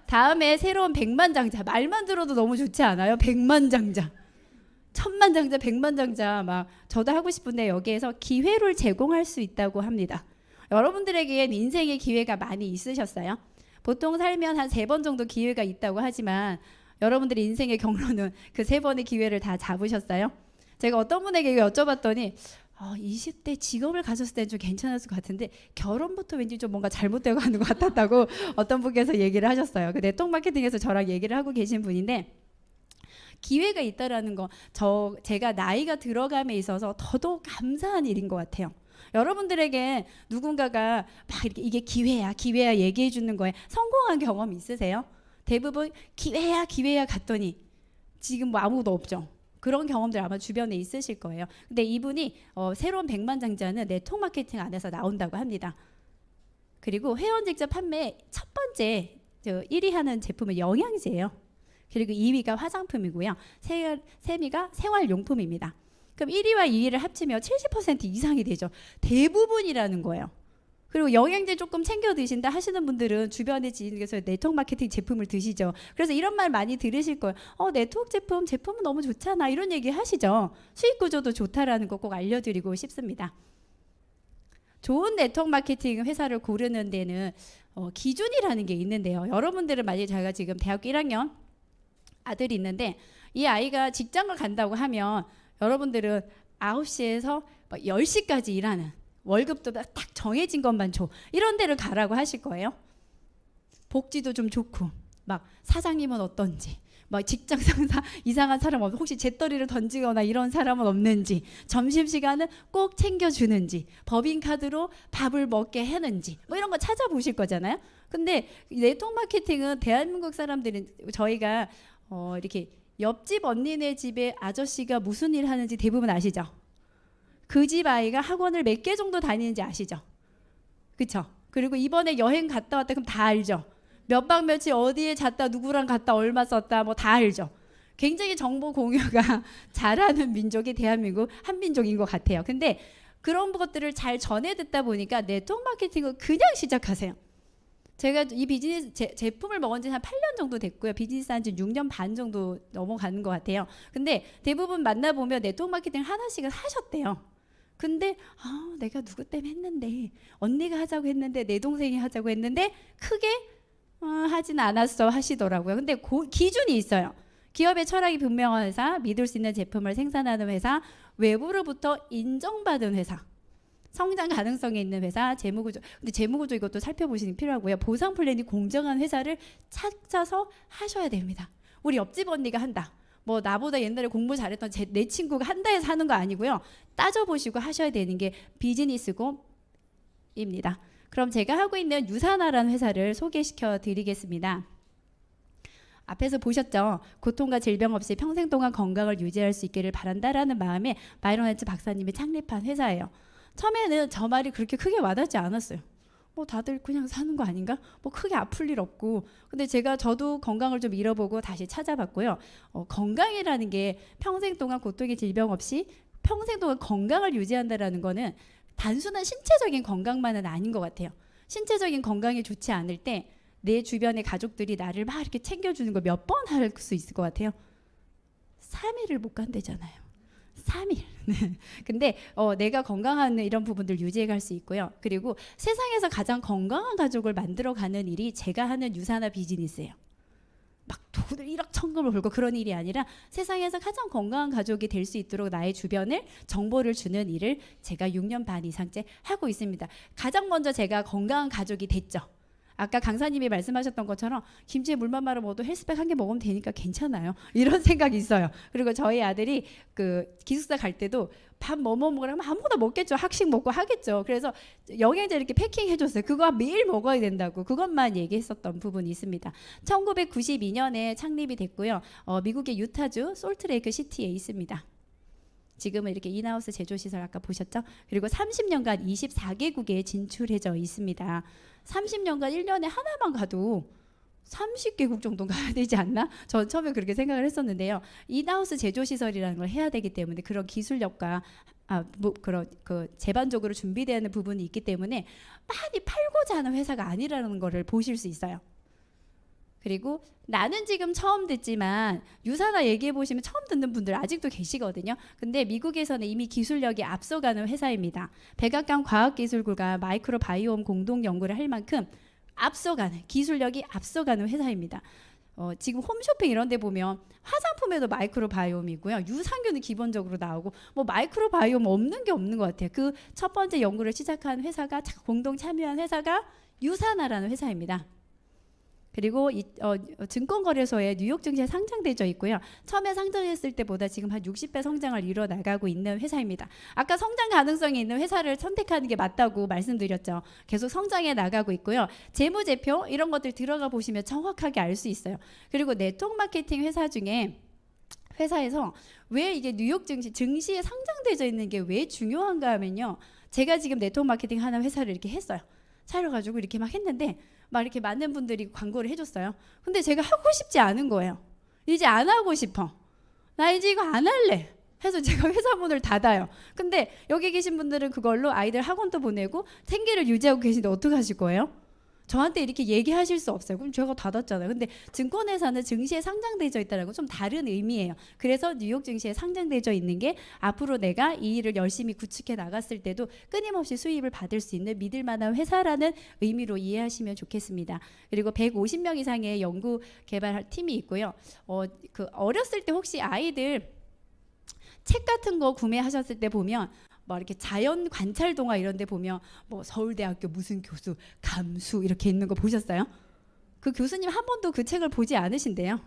다음에 새로운 백만장자, 말만 들어도 너무 좋지 않아요? 백만장자, 천만장자, 백만장자 막 저도 하고 싶은데 여기에서 기회를 제공할 수 있다고 합니다. 여러분들에겐 인생의 기회가 많이 있으셨어요? 보통 살면 한 3번 정도 기회가 있다고 하지만 여러분들의 인생의 경로는 그 3번의 기회를 다 잡으셨어요? 제가 어떤 분에게 여쭤봤더니 20대 직업을 가졌을 때는 좀 괜찮았을 것 같은데 결혼부터 왠지 좀 뭔가 잘못되고 하는 것 같았다고 어떤 분께서 얘기를 하셨어요. 그 네트워크 마케팅에서 저랑 얘기를 하고 계신 분인데 기회가 있다라는 거 제가 나이가 들어감에 있어서 더더욱 감사한 일인 것 같아요. 여러분들에게 누군가가 막 이렇게 이게 기회야 얘기해 주는 거에 성공한 경험 있으세요? 대부분 기회야 갔더니 지금 뭐 아무도 없죠. 그런 경험들 아마 주변에 있으실 거예요. 근데 이분이 새로운 백만장자는 네트워크 마케팅 안에서 나온다고 합니다. 그리고 회원 직접 판매 첫 번째 1위 하는 제품은 영양제예요. 그리고 2위가 화장품이고요. 3위가 생활용품입니다. 그럼 1위와 2위를 합치면 70% 이상이 되죠. 대부분이라는 거예요. 그리고 영양제 조금 챙겨 드신다 하시는 분들은 주변에 지인께서 네트워크 마케팅 제품을 드시죠. 그래서 이런 말 많이 들으실 거예요. 네트워크 제품은 너무 좋잖아. 이런 얘기 하시죠. 수익 구조도 좋다라는 거 꼭 알려드리고 싶습니다. 좋은 네트워크 마케팅 회사를 고르는 데는 기준이라는 게 있는데요. 여러분들은 만약에 제가 지금 대학교 1학년 아들이 있는데 이 아이가 직장을 간다고 하면 여러분들은 9시에서 10시까지 일하는 월급도 딱 정해진 것만 줘. 이런 데를 가라고 하실 거예요. 복지도 좀 좋고 막 사장님은 어떤지 막 직장 상사 이상한 사람 혹시 재떨이를 던지거나 이런 사람은 없는지 점심시간은 꼭 챙겨주는지 법인카드로 밥을 먹게 하는지 뭐 이런 거 찾아보실 거잖아요. 근데 네트워크 마케팅은 대한민국 사람들은 저희가 이렇게 옆집 언니네 집에 아저씨가 무슨 일 하는지 대부분 아시죠? 그 집 아이가 학원을 몇 개 정도 다니는지 아시죠? 그쵸? 그리고 이번에 여행 갔다 왔다 그럼 다 알죠? 몇 박 며칠 어디에 잤다 누구랑 갔다 얼마 썼다 뭐 다 알죠? 굉장히 정보 공유가 잘하는 민족이 대한민국 한민족인 것 같아요. 근데 그런 것들을 잘 전해 듣다 보니까 네트워크 마케팅을 그냥 시작하세요. 제가 이 비즈니스 제품을 먹은 지 한 8년 정도 됐고요. 비즈니스 한 지 6년 반 정도 넘어가는 것 같아요. 근데 대부분 만나보면 네트워크 마케팅 하나씩은 하셨대요. 근데 내가 누구 때문에 했는데, 언니가 하자고 했는데, 내 동생이 하자고 했는데 크게 하진 않았어 하시더라고요. 근데 기준이 있어요. 기업의 철학이 분명한 회사, 믿을 수 있는 제품을 생산하는 회사, 외부로부터 인정받은 회사, 성장 가능성이 있는 회사, 재무구조. 근데 재무구조 이것도 살펴보시는 게 필요하고요. 보상 플랜이 공정한 회사를 찾아서 하셔야 됩니다. 우리 옆집 언니가 한다. 뭐 나보다 옛날에 공부 잘했던 내 친구가 한다 해서 하는 거 아니고요. 따져보시고 하셔야 되는 게 비즈니스고입니다. 그럼 제가 하고 있는 유사나라는 회사를 소개시켜 드리겠습니다. 앞에서 보셨죠? 고통과 질병 없이 평생 동안 건강을 유지할 수 있기를 바란다라는 마음에 바이런 헬츠 박사님이 창립한 회사예요. 처음에는 저 말이 그렇게 크게 와닿지 않았어요. 뭐 다들 그냥 사는 거 아닌가? 뭐 크게 아플 일 없고. 근데 저도 건강을 좀 잃어보고 다시 찾아봤고요. 건강이라는 게 평생 동안 고통의 질병 없이 평생 동안 건강을 유지한다라는 거는 단순한 신체적인 건강만은 아닌 것 같아요. 신체적인 건강이 좋지 않을 때 내 주변의 가족들이 나를 막 이렇게 챙겨주는 거 몇 번 할 수 있을 것 같아요? 3일을 못 간대잖아요. 3일. 근데 내가 건강한 이런 부분들 유지해 갈 수 있고요. 그리고 세상에서 가장 건강한 가족을 만들어가는 일이 제가 하는 유사나 비즈니스예요. 막 돈을 1억 천금을 벌고 그런 일이 아니라 세상에서 가장 건강한 가족이 될 수 있도록 나의 주변을 정보를 주는 일을 제가 6년 반 이상째 하고 있습니다. 가장 먼저 제가 건강한 가족이 됐죠. 아까 강사님이 말씀하셨던 것처럼 김치에 물만 말아 먹어도 헬스백 한 개 먹으면 되니까 괜찮아요. 이런 생각이 있어요. 그리고 저희 아들이 그 기숙사 갈 때도 밥 뭐 먹으라면 아무거나 먹겠죠. 학식 먹고 하겠죠. 그래서 영양제 이렇게 패킹해줬어요. 그거 매일 먹어야 된다고. 그것만 얘기했었던 부분이 있습니다. 1992년에 창립이 됐고요. 미국의 유타주 솔트레이크 시티에 있습니다. 지금은 이렇게 인하우스 제조시설 아까 보셨죠? 그리고 30년간 24개국에 진출해져 있습니다. 30년간 1년에 하나만 가도 30개국 정도 가야 되지 않나? 전 처음에 그렇게 생각을 했었는데요. 인하우스 제조시설이라는 걸 해야 되기 때문에 그런 기술력과 그런 제반적으로 준비되는 부분이 있기 때문에 많이 팔고자 하는 회사가 아니라는 거를 보실 수 있어요. 그리고 나는 지금 처음 듣지만 유사나 얘기해 보시면 처음 듣는 분들 아직도 계시거든요. 근데 미국에서는 이미 기술력이 앞서가는 회사입니다. 백악관 과학기술국과 마이크로바이옴 공동 연구를 할 만큼 앞서가는 기술력이 앞서가는 회사입니다. 지금 홈쇼핑 이런 데 보면 화장품에도 마이크로바이옴이고요. 유산균은 기본적으로 나오고 뭐 마이크로바이옴 없는 게 없는 것 같아요. 그 첫 번째 연구를 시작한 회사가 공동 참여한 회사가 유사나라는 회사입니다. 그리고 증권거래소에 뉴욕 증시에 상장되어 있고요. 처음에 상장했을 때보다 지금 한 60배 성장을 이뤄 나가고 있는 회사입니다. 아까 성장 가능성이 있는 회사를 선택하는 게 맞다고 말씀드렸죠. 계속 성장해 나가고 있고요. 재무제표 이런 것들 들어가 보시면 정확하게 알 수 있어요. 그리고 네트워크 마케팅 회사 중에 회사에서 왜 이게 뉴욕 증시에 상장되어 있는 게 왜 중요한가 하면요. 제가 지금 네트워크 마케팅 하는 회사를 이렇게 했어요. 차려가지고 이렇게 막 했는데 막 이렇게 많은 분들이 광고를 해줬어요. 근데 제가 하고 싶지 않은 거예요. 이제 안 하고 싶어. 나 이제 이거 안 할래. 해서 제가 회사 문을 닫아요. 근데 여기 계신 분들은 그걸로 아이들 학원도 보내고 생계를 유지하고 계신데 어떡하실 거예요? 저한테 이렇게 얘기하실 수 없어요. 그럼 제가 닫았잖아요. 근데 증권회사는 증시에 상장되어 있다는 건 좀 다른 의미예요. 그래서 뉴욕 증시에 상장되어 있는 게 앞으로 내가 이 일을 열심히 구축해 나갔을 때도 끊임없이 수입을 받을 수 있는 믿을 만한 회사라는 의미로 이해하시면 좋겠습니다. 그리고 150명 이상의 연구 개발 팀이 있고요. 어렸을 때 혹시 아이들 책 같은 거 구매하셨을 때 보면 뭐 이렇게 자연 관찰 동화 이런 데 보면 뭐 서울대학교 무슨 교수 감수 이렇게 있는 거 보셨어요? 그 교수님 한 번도 그 책을 보지 않으신대요.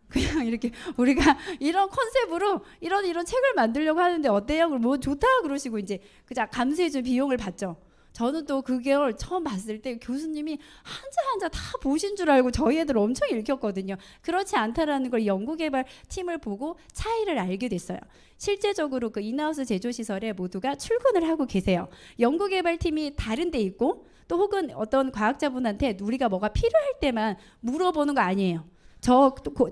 그냥 이렇게 우리가 이런 컨셉으로 이런 책을 만들려고 하는데 어때요? 뭐 좋다 그러시고 이제 그자 감수해준 비용을 받죠. 저는 또 그걸 처음 봤을 때 교수님이 한자 다 보신 줄 알고 저희 애들 엄청 읽혔거든요. 그렇지 않다라는 걸 연구개발 팀을 보고 차이를 알게 됐어요. 실제적으로 그 인하우스 제조시설에 모두가 출근을 하고 계세요. 연구개발팀이 다른 데 있고 또 혹은 어떤 과학자분한테 우리가 뭐가 필요할 때만 물어보는 거 아니에요.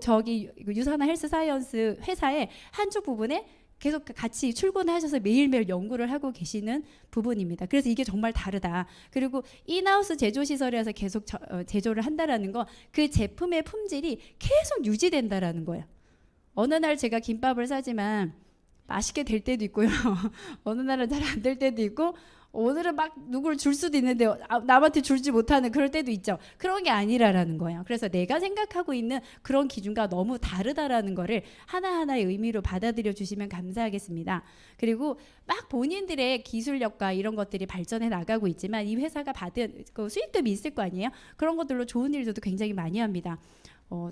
저기 유사나 헬스 사이언스 회사의 한쪽 부분에 계속 같이 출근하셔서 매일매일 연구를 하고 계시는 부분입니다. 그래서 이게 정말 다르다. 그리고 인하우스 제조시설에서 계속 제조를 한다라는 거, 그 제품의 품질이 계속 유지된다라는 거예요. 어느 날 제가 김밥을 싸지만 맛있게 될 때도 있고요. 어느 날은 잘 안 될 때도 있고, 오늘은 막 누구를 줄 수도 있는데 남한테 줄지 못하는 그럴 때도 있죠. 그런 게 아니라라는 거예요. 그래서 내가 생각하고 있는 그런 기준과 너무 다르다라는 거를 하나하나의 의미로 받아들여 주시면 감사하겠습니다. 그리고 막 본인들의 기술력과 이런 것들이 발전해 나가고 있지만 이 회사가 받은 그 수익금이 있을 거 아니에요. 그런 것들로 좋은 일들도 굉장히 많이 합니다.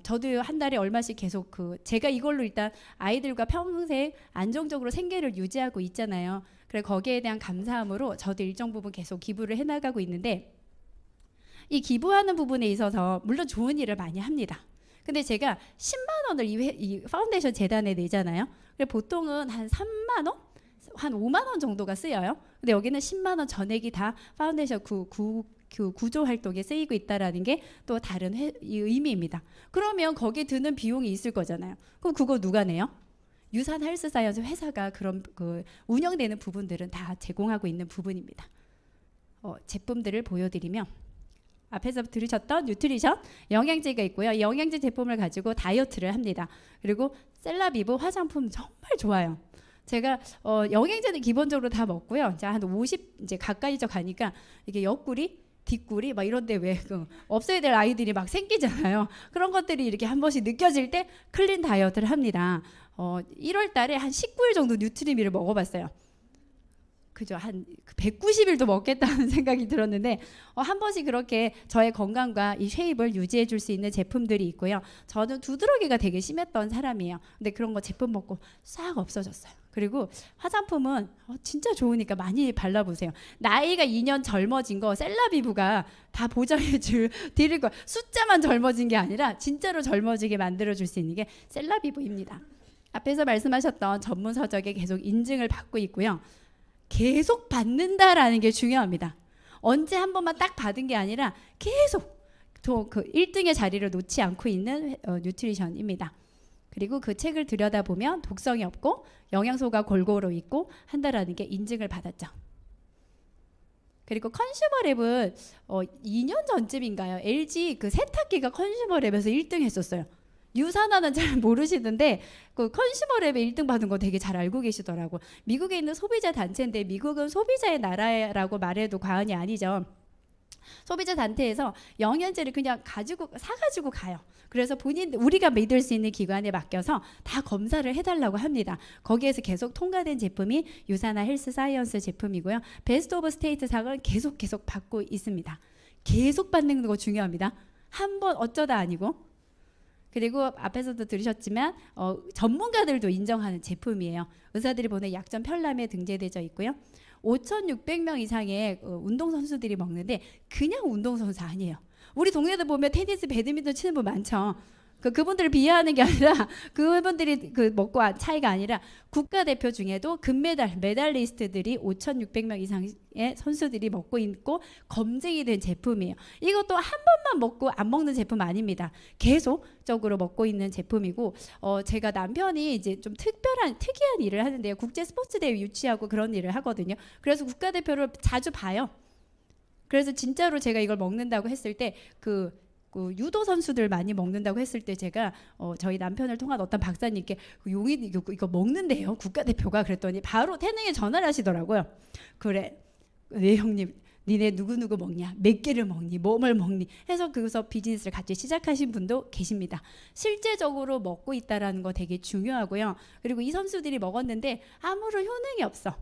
저도 한 달에 얼마씩 계속 제가 이걸로 일단 아이들과 평생 안정적으로 생계를 유지하고 있잖아요. 그래 거기에 대한 감사함으로 저도 일정 부분 계속 기부를 해나가고 있는데, 이 기부하는 부분에 있어서 물론 좋은 일을 많이 합니다. 근데 제가 10만 원을 이 파운데이션 재단에 내잖아요. 그래 보통은 한 3만 원? 한 5만 원 정도가 쓰여요. 근데 여기는 10만 원 전액이 다 파운데이션 구조 활동에 쓰이고 있다라는 게 또 다른 의미입니다. 그러면 거기에 드는 비용이 있을 거잖아요. 그럼 그거 누가 내요? 유산 헬스 사이언스 회사가 그런 운영되는 부분들은 다 제공하고 있는 부분입니다. 제품들을 보여드리면 앞에서 들으셨던 뉴트리션 영양제가 있고요. 영양제 제품을 가지고 다이어트를 합니다. 그리고 셀라비브 화장품 정말 좋아요. 제가 영양제는 기본적으로 다 먹고요. 이제 한 50 이제 가까이 가니까 이게 옆구리 뒷구리 막 이런데 왜 없어야 될 아이들이 막 생기잖아요. 그런 것들이 이렇게 한 번씩 느껴질 때 클린 다이어트를 합니다. 1월 달에 한 19일 정도 뉴트리미를 먹어봤어요. 그죠? 한 190일도 먹겠다는 생각이 들었는데 한 번씩 그렇게 저의 건강과 이 쉐입을 유지해 줄 수 있는 제품들이 있고요. 저는 두드러기가 되게 심했던 사람이에요. 근데 그런 거 제품 먹고 싹 없어졌어요. 그리고 화장품은 진짜 좋으니까 많이 발라보세요. 나이가 2년 젊어진 거 셀라비브가 다 보장해 드릴 거예요. 숫자만 젊어진 게 아니라 진짜로 젊어지게 만들어줄 수 있는 게 셀라비브입니다. 앞에서 말씀하셨던 전문 서적에 계속 인증을 받고 있고요. 계속 받는다라는 게 중요합니다. 언제 한 번만 딱 받은 게 아니라 계속 그 1등의 자리를 놓지 않고 있는 뉴트리션입니다. 그리고 그 책을 들여다보면 독성이 없고 영양소가 골고루 있고 한다라는 게 인증을 받았죠. 그리고 컨슈머랩은 2년 전쯤인가요? LG 그 세탁기가 컨슈머랩에서 1등 했었어요. 유산화는 잘 모르시는데 그 컨슈머랩에 1등 받은 거 되게 잘 알고 계시더라고. 미국에 있는 소비자 단체인데 미국은 소비자의 나라라고 말해도 과언이 아니죠. 소비자 단체에서 영양제를 그냥 사가지고 가요. 그래서 우리가 믿을 수 있는 기관에 맡겨서 다 검사를 해달라고 합니다. 거기에서 계속 통과된 제품이 유산화 헬스 사이언스 제품이고요. 베스트 오브 스테이트 상을 계속 받고 있습니다. 계속 받는 거 중요합니다. 한 번 어쩌다 아니고. 그리고 앞에서도 들으셨지만 전문가들도 인정하는 제품이에요. 의사들이 보는 약점 편람에 등재되어 있고요. 5,600명 이상의 운동선수들이 먹는데 그냥 운동선수 아니에요. 우리 동네도 보면 테니스, 배드민턴 치는 분 많죠. 그분들을 비하하는 게 아니라 그분들이 먹고 차이가 아니라 국가대표 중에도 금메달, 메달리스트들이 5,600명 이상의 선수들이 먹고 있고 검증이 된 제품이에요. 이것도 한 번만 먹고 안 먹는 제품 아닙니다. 계속적으로 먹고 있는 제품이고 제가 남편이 이제 좀 특이한 일을 하는데요. 국제 스포츠 대회 유치하고 그런 일을 하거든요. 그래서 국가대표를 자주 봐요. 그래서 진짜로 제가 이걸 먹는다고 했을 때 유도 선수들 많이 먹는다고 했을 때 제가 저희 남편을 통한 어떤 박사님께 용인 이거 먹는데요 국가대표가 그랬더니 바로 태능에 전화를 하시더라고요. 그래 왜 형님 니네 누구누구 먹냐 몇 개를 먹니 뭘 먹니 해서 거기서 비즈니스를 같이 시작하신 분도 계십니다. 실제적으로 먹고 있다라는 거 되게 중요하고요. 그리고 이 선수들이 먹었는데 아무런 효능이 없어.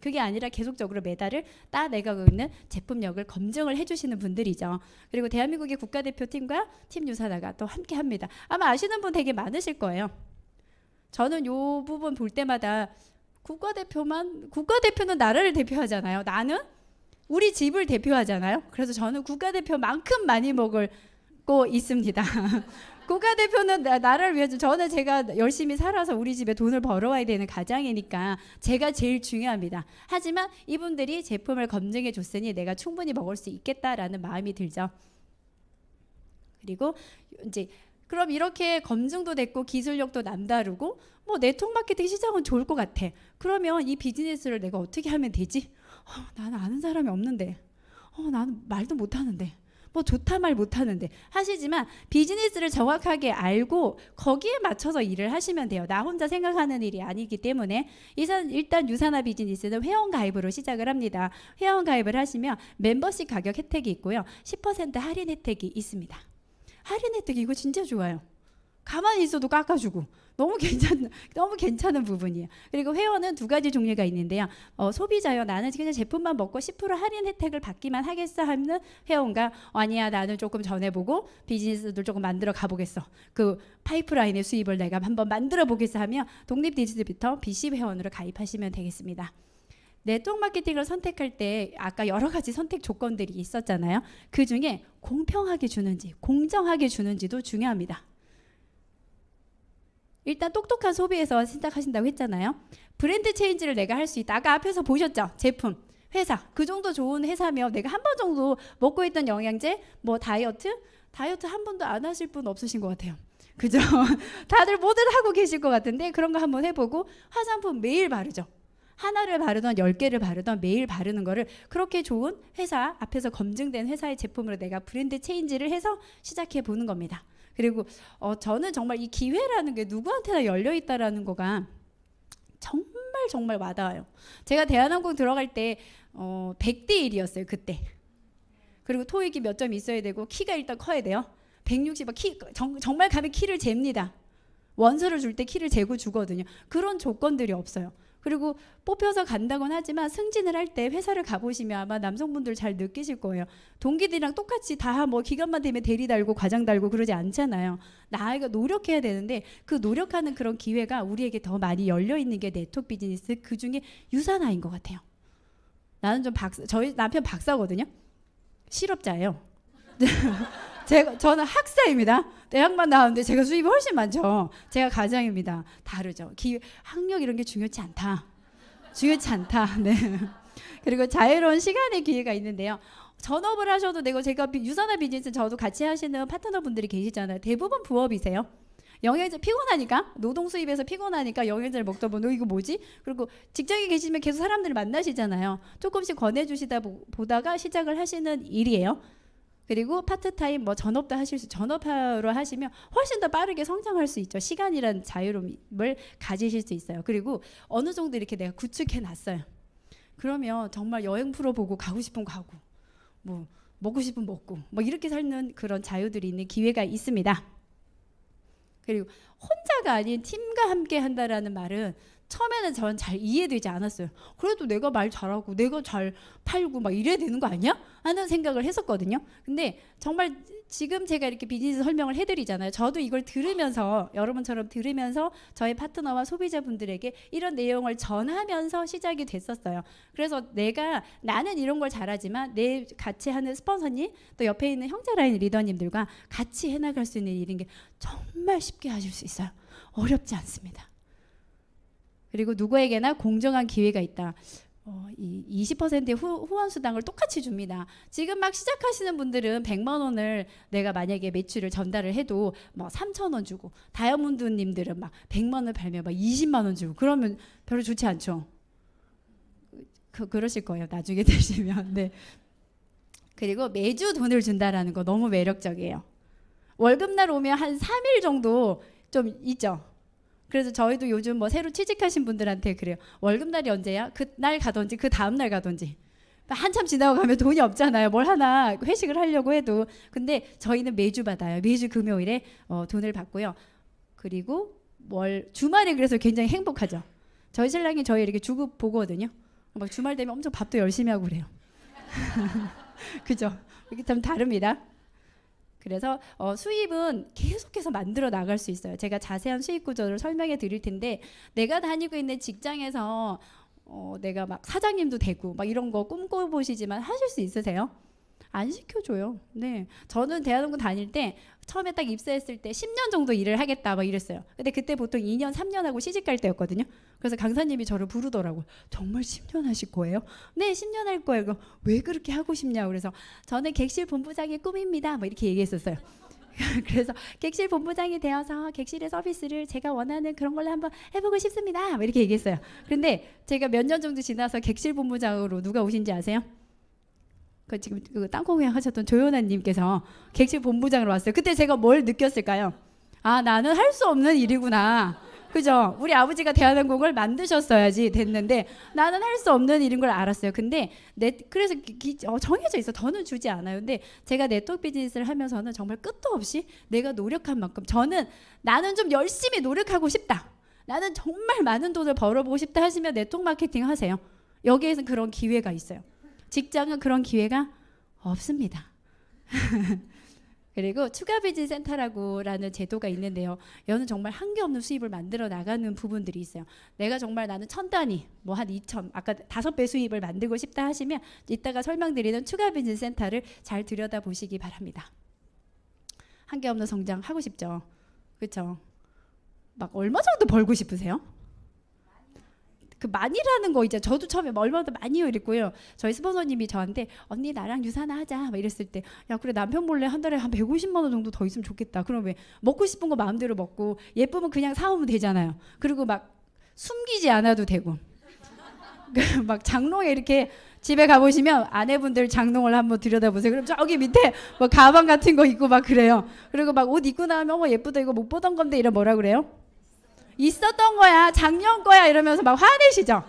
그게 아니라 계속적으로 메달을 따내가고 있는 제품력을 검증을 해주시는 분들이죠. 그리고 대한민국의 국가대표팀과 팀 유산화가 또 함께합니다. 아마 아시는 분 되게 많으실 거예요. 저는 요 부분 볼 때마다 국가대표는 나라를 대표하잖아요. 나는 우리 집을 대표하잖아요. 그래서 저는 국가대표만큼 많이 먹고 있습니다. 국가대표는 나라를 위해서 저는 제가 열심히 살아서 우리 집에 돈을 벌어와야 되는 가장이니까 제가 제일 중요합니다. 하지만 이분들이 제품을 검증해 줬으니 내가 충분히 먹을 수 있겠다라는 마음이 들죠. 그리고 이제 그럼 이렇게 검증도 됐고 기술력도 남다르고 뭐 네트워크 마케팅 시장은 좋을 것 같아. 그러면 이 비즈니스를 내가 어떻게 하면 되지? 나는 아는 사람이 없는데, 나는 말도 못하는데, 뭐 좋다 말 못하는데 하시지만 비즈니스를 정확하게 알고 거기에 맞춰서 일을 하시면 돼요. 나 혼자 생각하는 일이 아니기 때문에 일단 유산화 비즈니스는 회원 가입으로 시작을 합니다. 회원 가입을 하시면 멤버십 가격 혜택이 있고요. 10% 할인 혜택이 있습니다. 할인 혜택 이거 진짜 좋아요. 가만히 있어도 깎아주고 너무 괜찮은 부분이에요. 그리고 회원은 두 가지 종류가 있는데요. 소비자요. 나는 그냥 제품만 먹고 10% 할인 혜택을 받기만 하겠어 하는 회원과 아니야 나는 조금 전해보고 비즈니스도 조금 만들어 가보겠어. 그 파이프라인의 수입을 내가 한번 만들어 보겠어 하면 독립 디스트리뷰터 BC 회원으로 가입하시면 되겠습니다. 네트워크 마케팅을 선택할 때 아까 여러 가지 선택 조건들이 있었잖아요. 그 중에 공평하게 주는지 공정하게 주는지도 중요합니다. 일단 똑똑한 소비에서 시작하신다고 했잖아요. 브랜드 체인지를 내가 할 수 있다. 아까 앞에서 보셨죠? 제품, 회사. 그 정도 좋은 회사면 내가 한 번 정도 먹고 있던 영양제, 뭐 다이어트 한 번도 안 하실 분 없으신 것 같아요. 그죠? 다들 뭐든 하고 계실 것 같은데 그런 거 한번 해보고 화장품 매일 바르죠. 하나를 바르던 10개를 바르던 매일 바르는 거를 그렇게 좋은 회사 앞에서 검증된 회사의 제품으로 내가 브랜드 체인지를 해서 시작해 보는 겁니다. 그리고 저는 정말 이 기회라는 게 누구한테나 열려 있다라는 거가 정말 와닿아요. 제가 대한항공 들어갈 때 100대 1이었어요 그때. 그리고 토익이 몇 점 있어야 되고 키가 일단 커야 돼요. 160 정말 가면 키를 잽니다. 원서를 줄 때 키를 재고 주거든요. 그런 조건들이 없어요. 그리고 뽑혀서 간다곤 하지만 승진을 할 때 회사를 가보시면 아마 남성분들 잘 느끼실 거예요. 동기들이랑 똑같이 다 뭐 기간만 되면 대리 달고 과장 달고 그러지 않잖아요. 나이가 노력해야 되는데 그 노력하는 그런 기회가 우리에게 더 많이 열려 있는 게 네트워크 비즈니스 그 중에 유산화인 것 같아요. 나는 좀 저희 남편 박사거든요. 실업자예요. 저는 학사입니다. 대학만 나왔는데 제가 수입이 훨씬 많죠. 제가 가장입니다. 다르죠. 학력 이런 게 중요치 않다. 네. 그리고 자유로운 시간의 기회가 있는데요. 전업을 하셔도 되고 제가 유산화 비즈니스 저도 같이 하시는 파트너분들이 계시잖아요. 대부분 부업이세요. 영양제 피곤하니까 노동 수입에서 피곤하니까 영양제를 먹다 보면 너 이거 뭐지? 그리고 직장에 계시면 계속 사람들을 만나시잖아요. 조금씩 권해주시다 보다가 시작을 하시는 일이에요. 그리고 파트타임 뭐 전업도 전업으로 하시면 훨씬 더 빠르게 성장할 수 있죠. 시간이란 자유로움을 가지실 수 있어요. 그리고 어느 정도 이렇게 내가 구축해 놨어요. 그러면 정말 여행 프로 보고 가고 싶으면 가고 뭐 먹고 싶으면 먹고 뭐 이렇게 사는 그런 자유들이 있는 기회가 있습니다. 그리고 혼자가 아닌 팀과 함께 한다라는 말은 처음에는 전 잘 이해되지 않았어요. 그래도 내가 말 잘하고 내가 잘 팔고 막 이래야 되는 거 아니야? 하는 생각을 했었거든요. 근데 정말 지금 제가 이렇게 비즈니스 설명을 해드리잖아요. 저도 이걸 들으면서 여러분처럼 들으면서 저의 파트너와 소비자분들에게 이런 내용을 전하면서 시작이 됐었어요. 그래서 나는 이런 걸 잘하지만 내 같이 하는 스폰서님 또 옆에 있는 형제라인 리더님들과 같이 해나갈 수 있는 일인 게 정말 쉽게 하실 수 있어요. 어렵지 않습니다. 그리고 누구에게나 공정한 기회가 있다. 이 20%의 후원 수당을 똑같이 줍니다. 지금 막 시작하시는 분들은 100만 원을 내가 만약에 매출을 전달을 해도 뭐 3,000원 주고 다이아몬드님들은 막 100만 원을 팔면 막 20만 원 주고 그러면 별로 좋지 않죠. 그러실 거예요. 나중에 되시면. 네. 그리고 매주 돈을 준다라는 거 너무 매력적이에요. 월급날 오면 한 3일 정도 좀 있죠. 그래서 저희도 요즘 뭐 새로 취직하신 분들한테 그래요. 월급날이 언제야? 그날 가든지 그 다음날 가든지. 한참 지나고 가면 돈이 없잖아요. 뭘 하나 회식을 하려고 해도. 근데 저희는 매주 받아요. 매주 금요일에 돈을 받고요. 그리고 주말에 그래서 굉장히 행복하죠. 저희 신랑이 저희 이렇게 주급 보거든요. 막 주말 되면 엄청 밥도 열심히 하고 그래요. 그죠? 이게 참 다릅니다. 그래서 수입은 계속해서 만들어 나갈 수 있어요. 제가 자세한 수입 구조를 설명해 드릴 텐데 내가 다니고 있는 직장에서 내가 막 사장님도 되고 막 이런 거 꿈꿔보시지만 하실 수 있으세요? 안 시켜줘요. 네, 저는 대한항공 다닐 때 처음에 딱 입사했을 때 10년 정도 일을 하겠다 막 이랬어요. 근데 그때 보통 2년 3년 하고 시집 갈 때였거든요. 그래서 강사님이 저를 부르더라고요. 정말 10년 하실 거예요? 네, 10년 할 거예요. 왜 그렇게 하고 싶냐고. 그래서 저는 객실 본부장의 꿈입니다. 뭐 이렇게 얘기했었어요. 그래서 객실 본부장이 되어서 객실의 서비스를 제가 원하는 그런 걸로 한번 해보고 싶습니다. 뭐 이렇게 얘기했어요. 그런데 제가 몇 년 정도 지나서 객실 본부장으로 누가 오신지 아세요? 그 지금 그 땅콩회항 하셨던 조연아님께서 객실 본부장으로 왔어요. 그때 제가 뭘 느꼈을까요? 아, 나는 할 수 없는 일이구나. 그죠? 우리 아버지가 대한항공을 만드셨어야지 됐는데 나는 할 수 없는 일인 걸 알았어요. 근데 그래서 정해져 있어. 더는 주지 않아요. 근데 제가 네트워크 비즈니스를 하면서는 정말 끝도 없이 내가 노력한 만큼 나는 좀 열심히 노력하고 싶다. 나는 정말 많은 돈을 벌어보고 싶다 하시면 네트워크 마케팅 하세요. 여기에서 그런 기회가 있어요. 직장은 그런 기회가 없습니다. 그리고 추가 비즈니스 센터라는 제도가 있는데요. 여는 정말 한계없는 수입을 만들어 나가는 부분들이 있어요. 내가 정말 나는 1000단위, 뭐 한 2000, 아까 5배 수입을 만들고 싶다 하시면 이따가 설명드리는 추가 비즈니스 센터를 잘 들여다보시기 바랍니다. 한계없는 성장 하고 싶죠? 그렇죠? 막 얼마 정도 벌고 싶으세요? 그 많이라는 거 이제 저도 처음에 얼마나 많이요 이랬고요. 저희 스폰서님이 저한테 언니 나랑 유사나 하자 막 이랬을 때 야 그래 남편 몰래 한 달에 한 150만 원 정도 더 있으면 좋겠다. 그럼 왜 먹고 싶은 거 마음대로 먹고 예쁘면 그냥 사오면 되잖아요. 그리고 막 숨기지 않아도 되고 막 장롱에 이렇게 집에 가보시면 아내분들 장롱을 한번 들여다보세요. 그럼 저기 밑에 뭐 가방 같은 거 입고 막 그래요. 그리고 막 옷 입고 나면 뭐 예쁘다 이거 못 보던 건데 이런 뭐라 그래요? 있었던 거야 작년 거야 이러면서 막 화내시죠.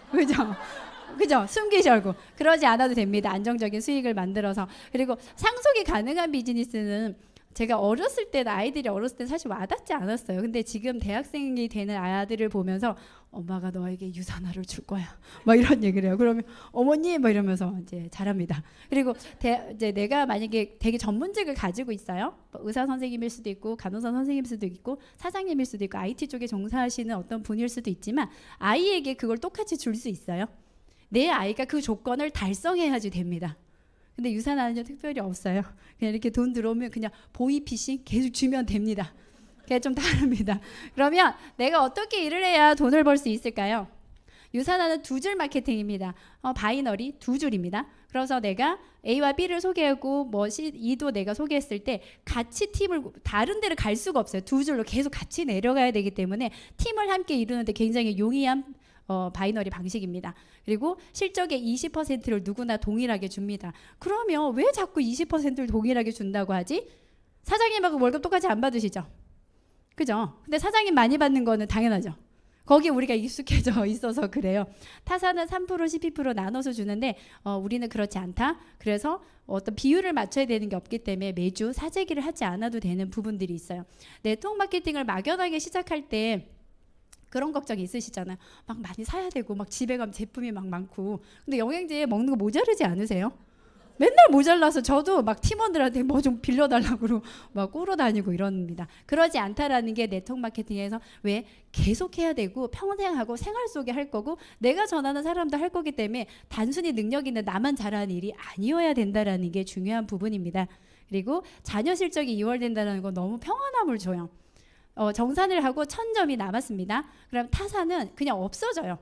그죠? 숨기지 말고 그러지 않아도 됩니다. 안정적인 수익을 만들어서. 그리고 상속이 가능한 비즈니스는 제가 어렸을 때 아이들이 어렸을 때 사실 와닿지 않았어요. 근데 지금 대학생이 되는 아들을 보면서 엄마가 너에게 유산화를 줄 거야 막 이런 얘기를 해요. 그러면 어머니 막 이러면서 이제 잘합니다. 그리고 이제 내가 만약에 되게 전문직을 가지고 있어요. 의사 선생님일 수도 있고 간호사 선생님일 수도 있고 사장님일 수도 있고 IT 쪽에 종사하시는 어떤 분일 수도 있지만 아이에게 그걸 똑같이 줄 수 있어요. 내 아이가 그 조건을 달성해야지 됩니다. 근데 유산화는 특별히 없어요. 그냥 이렇게 돈 들어오면 그냥 보이피싱 계속 주면 됩니다. 그게 좀 다릅니다. 그러면 내가 어떻게 일을 해야 돈을 벌 수 있을까요? 유산화는 두 줄 마케팅입니다. 바이너리 두 줄입니다. 그래서 내가 A와 B를 소개하고 뭐 E도 내가 소개했을 때 같이 팀을 다른 데를 갈 수가 없어요. 두 줄로 계속 같이 내려가야 되기 때문에 팀을 함께 이루는데 굉장히 용이한 바이너리 방식입니다. 그리고 실적의 20%를 누구나 동일하게 줍니다. 그러면 왜 자꾸 20%를 동일하게 준다고 하지? 사장님하고 월급 똑같이 안 받으시죠? 그죠? 근데 사장님 많이 받는 거는 당연하죠. 거기에 우리가 익숙해져 있어서 그래요. 타사는 3%, 12% 나눠서 주는데 우리는 그렇지 않다. 그래서 어떤 비율을 맞춰야 되는 게 없기 때문에 매주 사재기를 하지 않아도 되는 부분들이 있어요. 네트워크 마케팅을 막연하게 시작할 때 그런 걱정이 있으시잖아요. 막 많이 사야 되고 막 집에 가면 제품이 막 많고. 근데 영양제 먹는 거 모자르지 않으세요? 맨날 모자라서 저도 막 팀원들한테 뭐 좀 빌려달라고 그러고 막 꾸러 다니고 이럽니다. 그러지 않다라는 게 네트워크 마케팅에서 왜 계속 해야 되고 평생 하고 생활 속에 할 거고 내가 전하는 사람도 할 거기 때문에 단순히 능력 있는 나만 잘하는 일이 아니어야 된다라는 게 중요한 부분입니다. 그리고 자녀 실적이 2월 된다는 건 너무 평안함을 줘요. 정산을 하고 1000점이 남았습니다. 그럼 타사는 그냥 없어져요.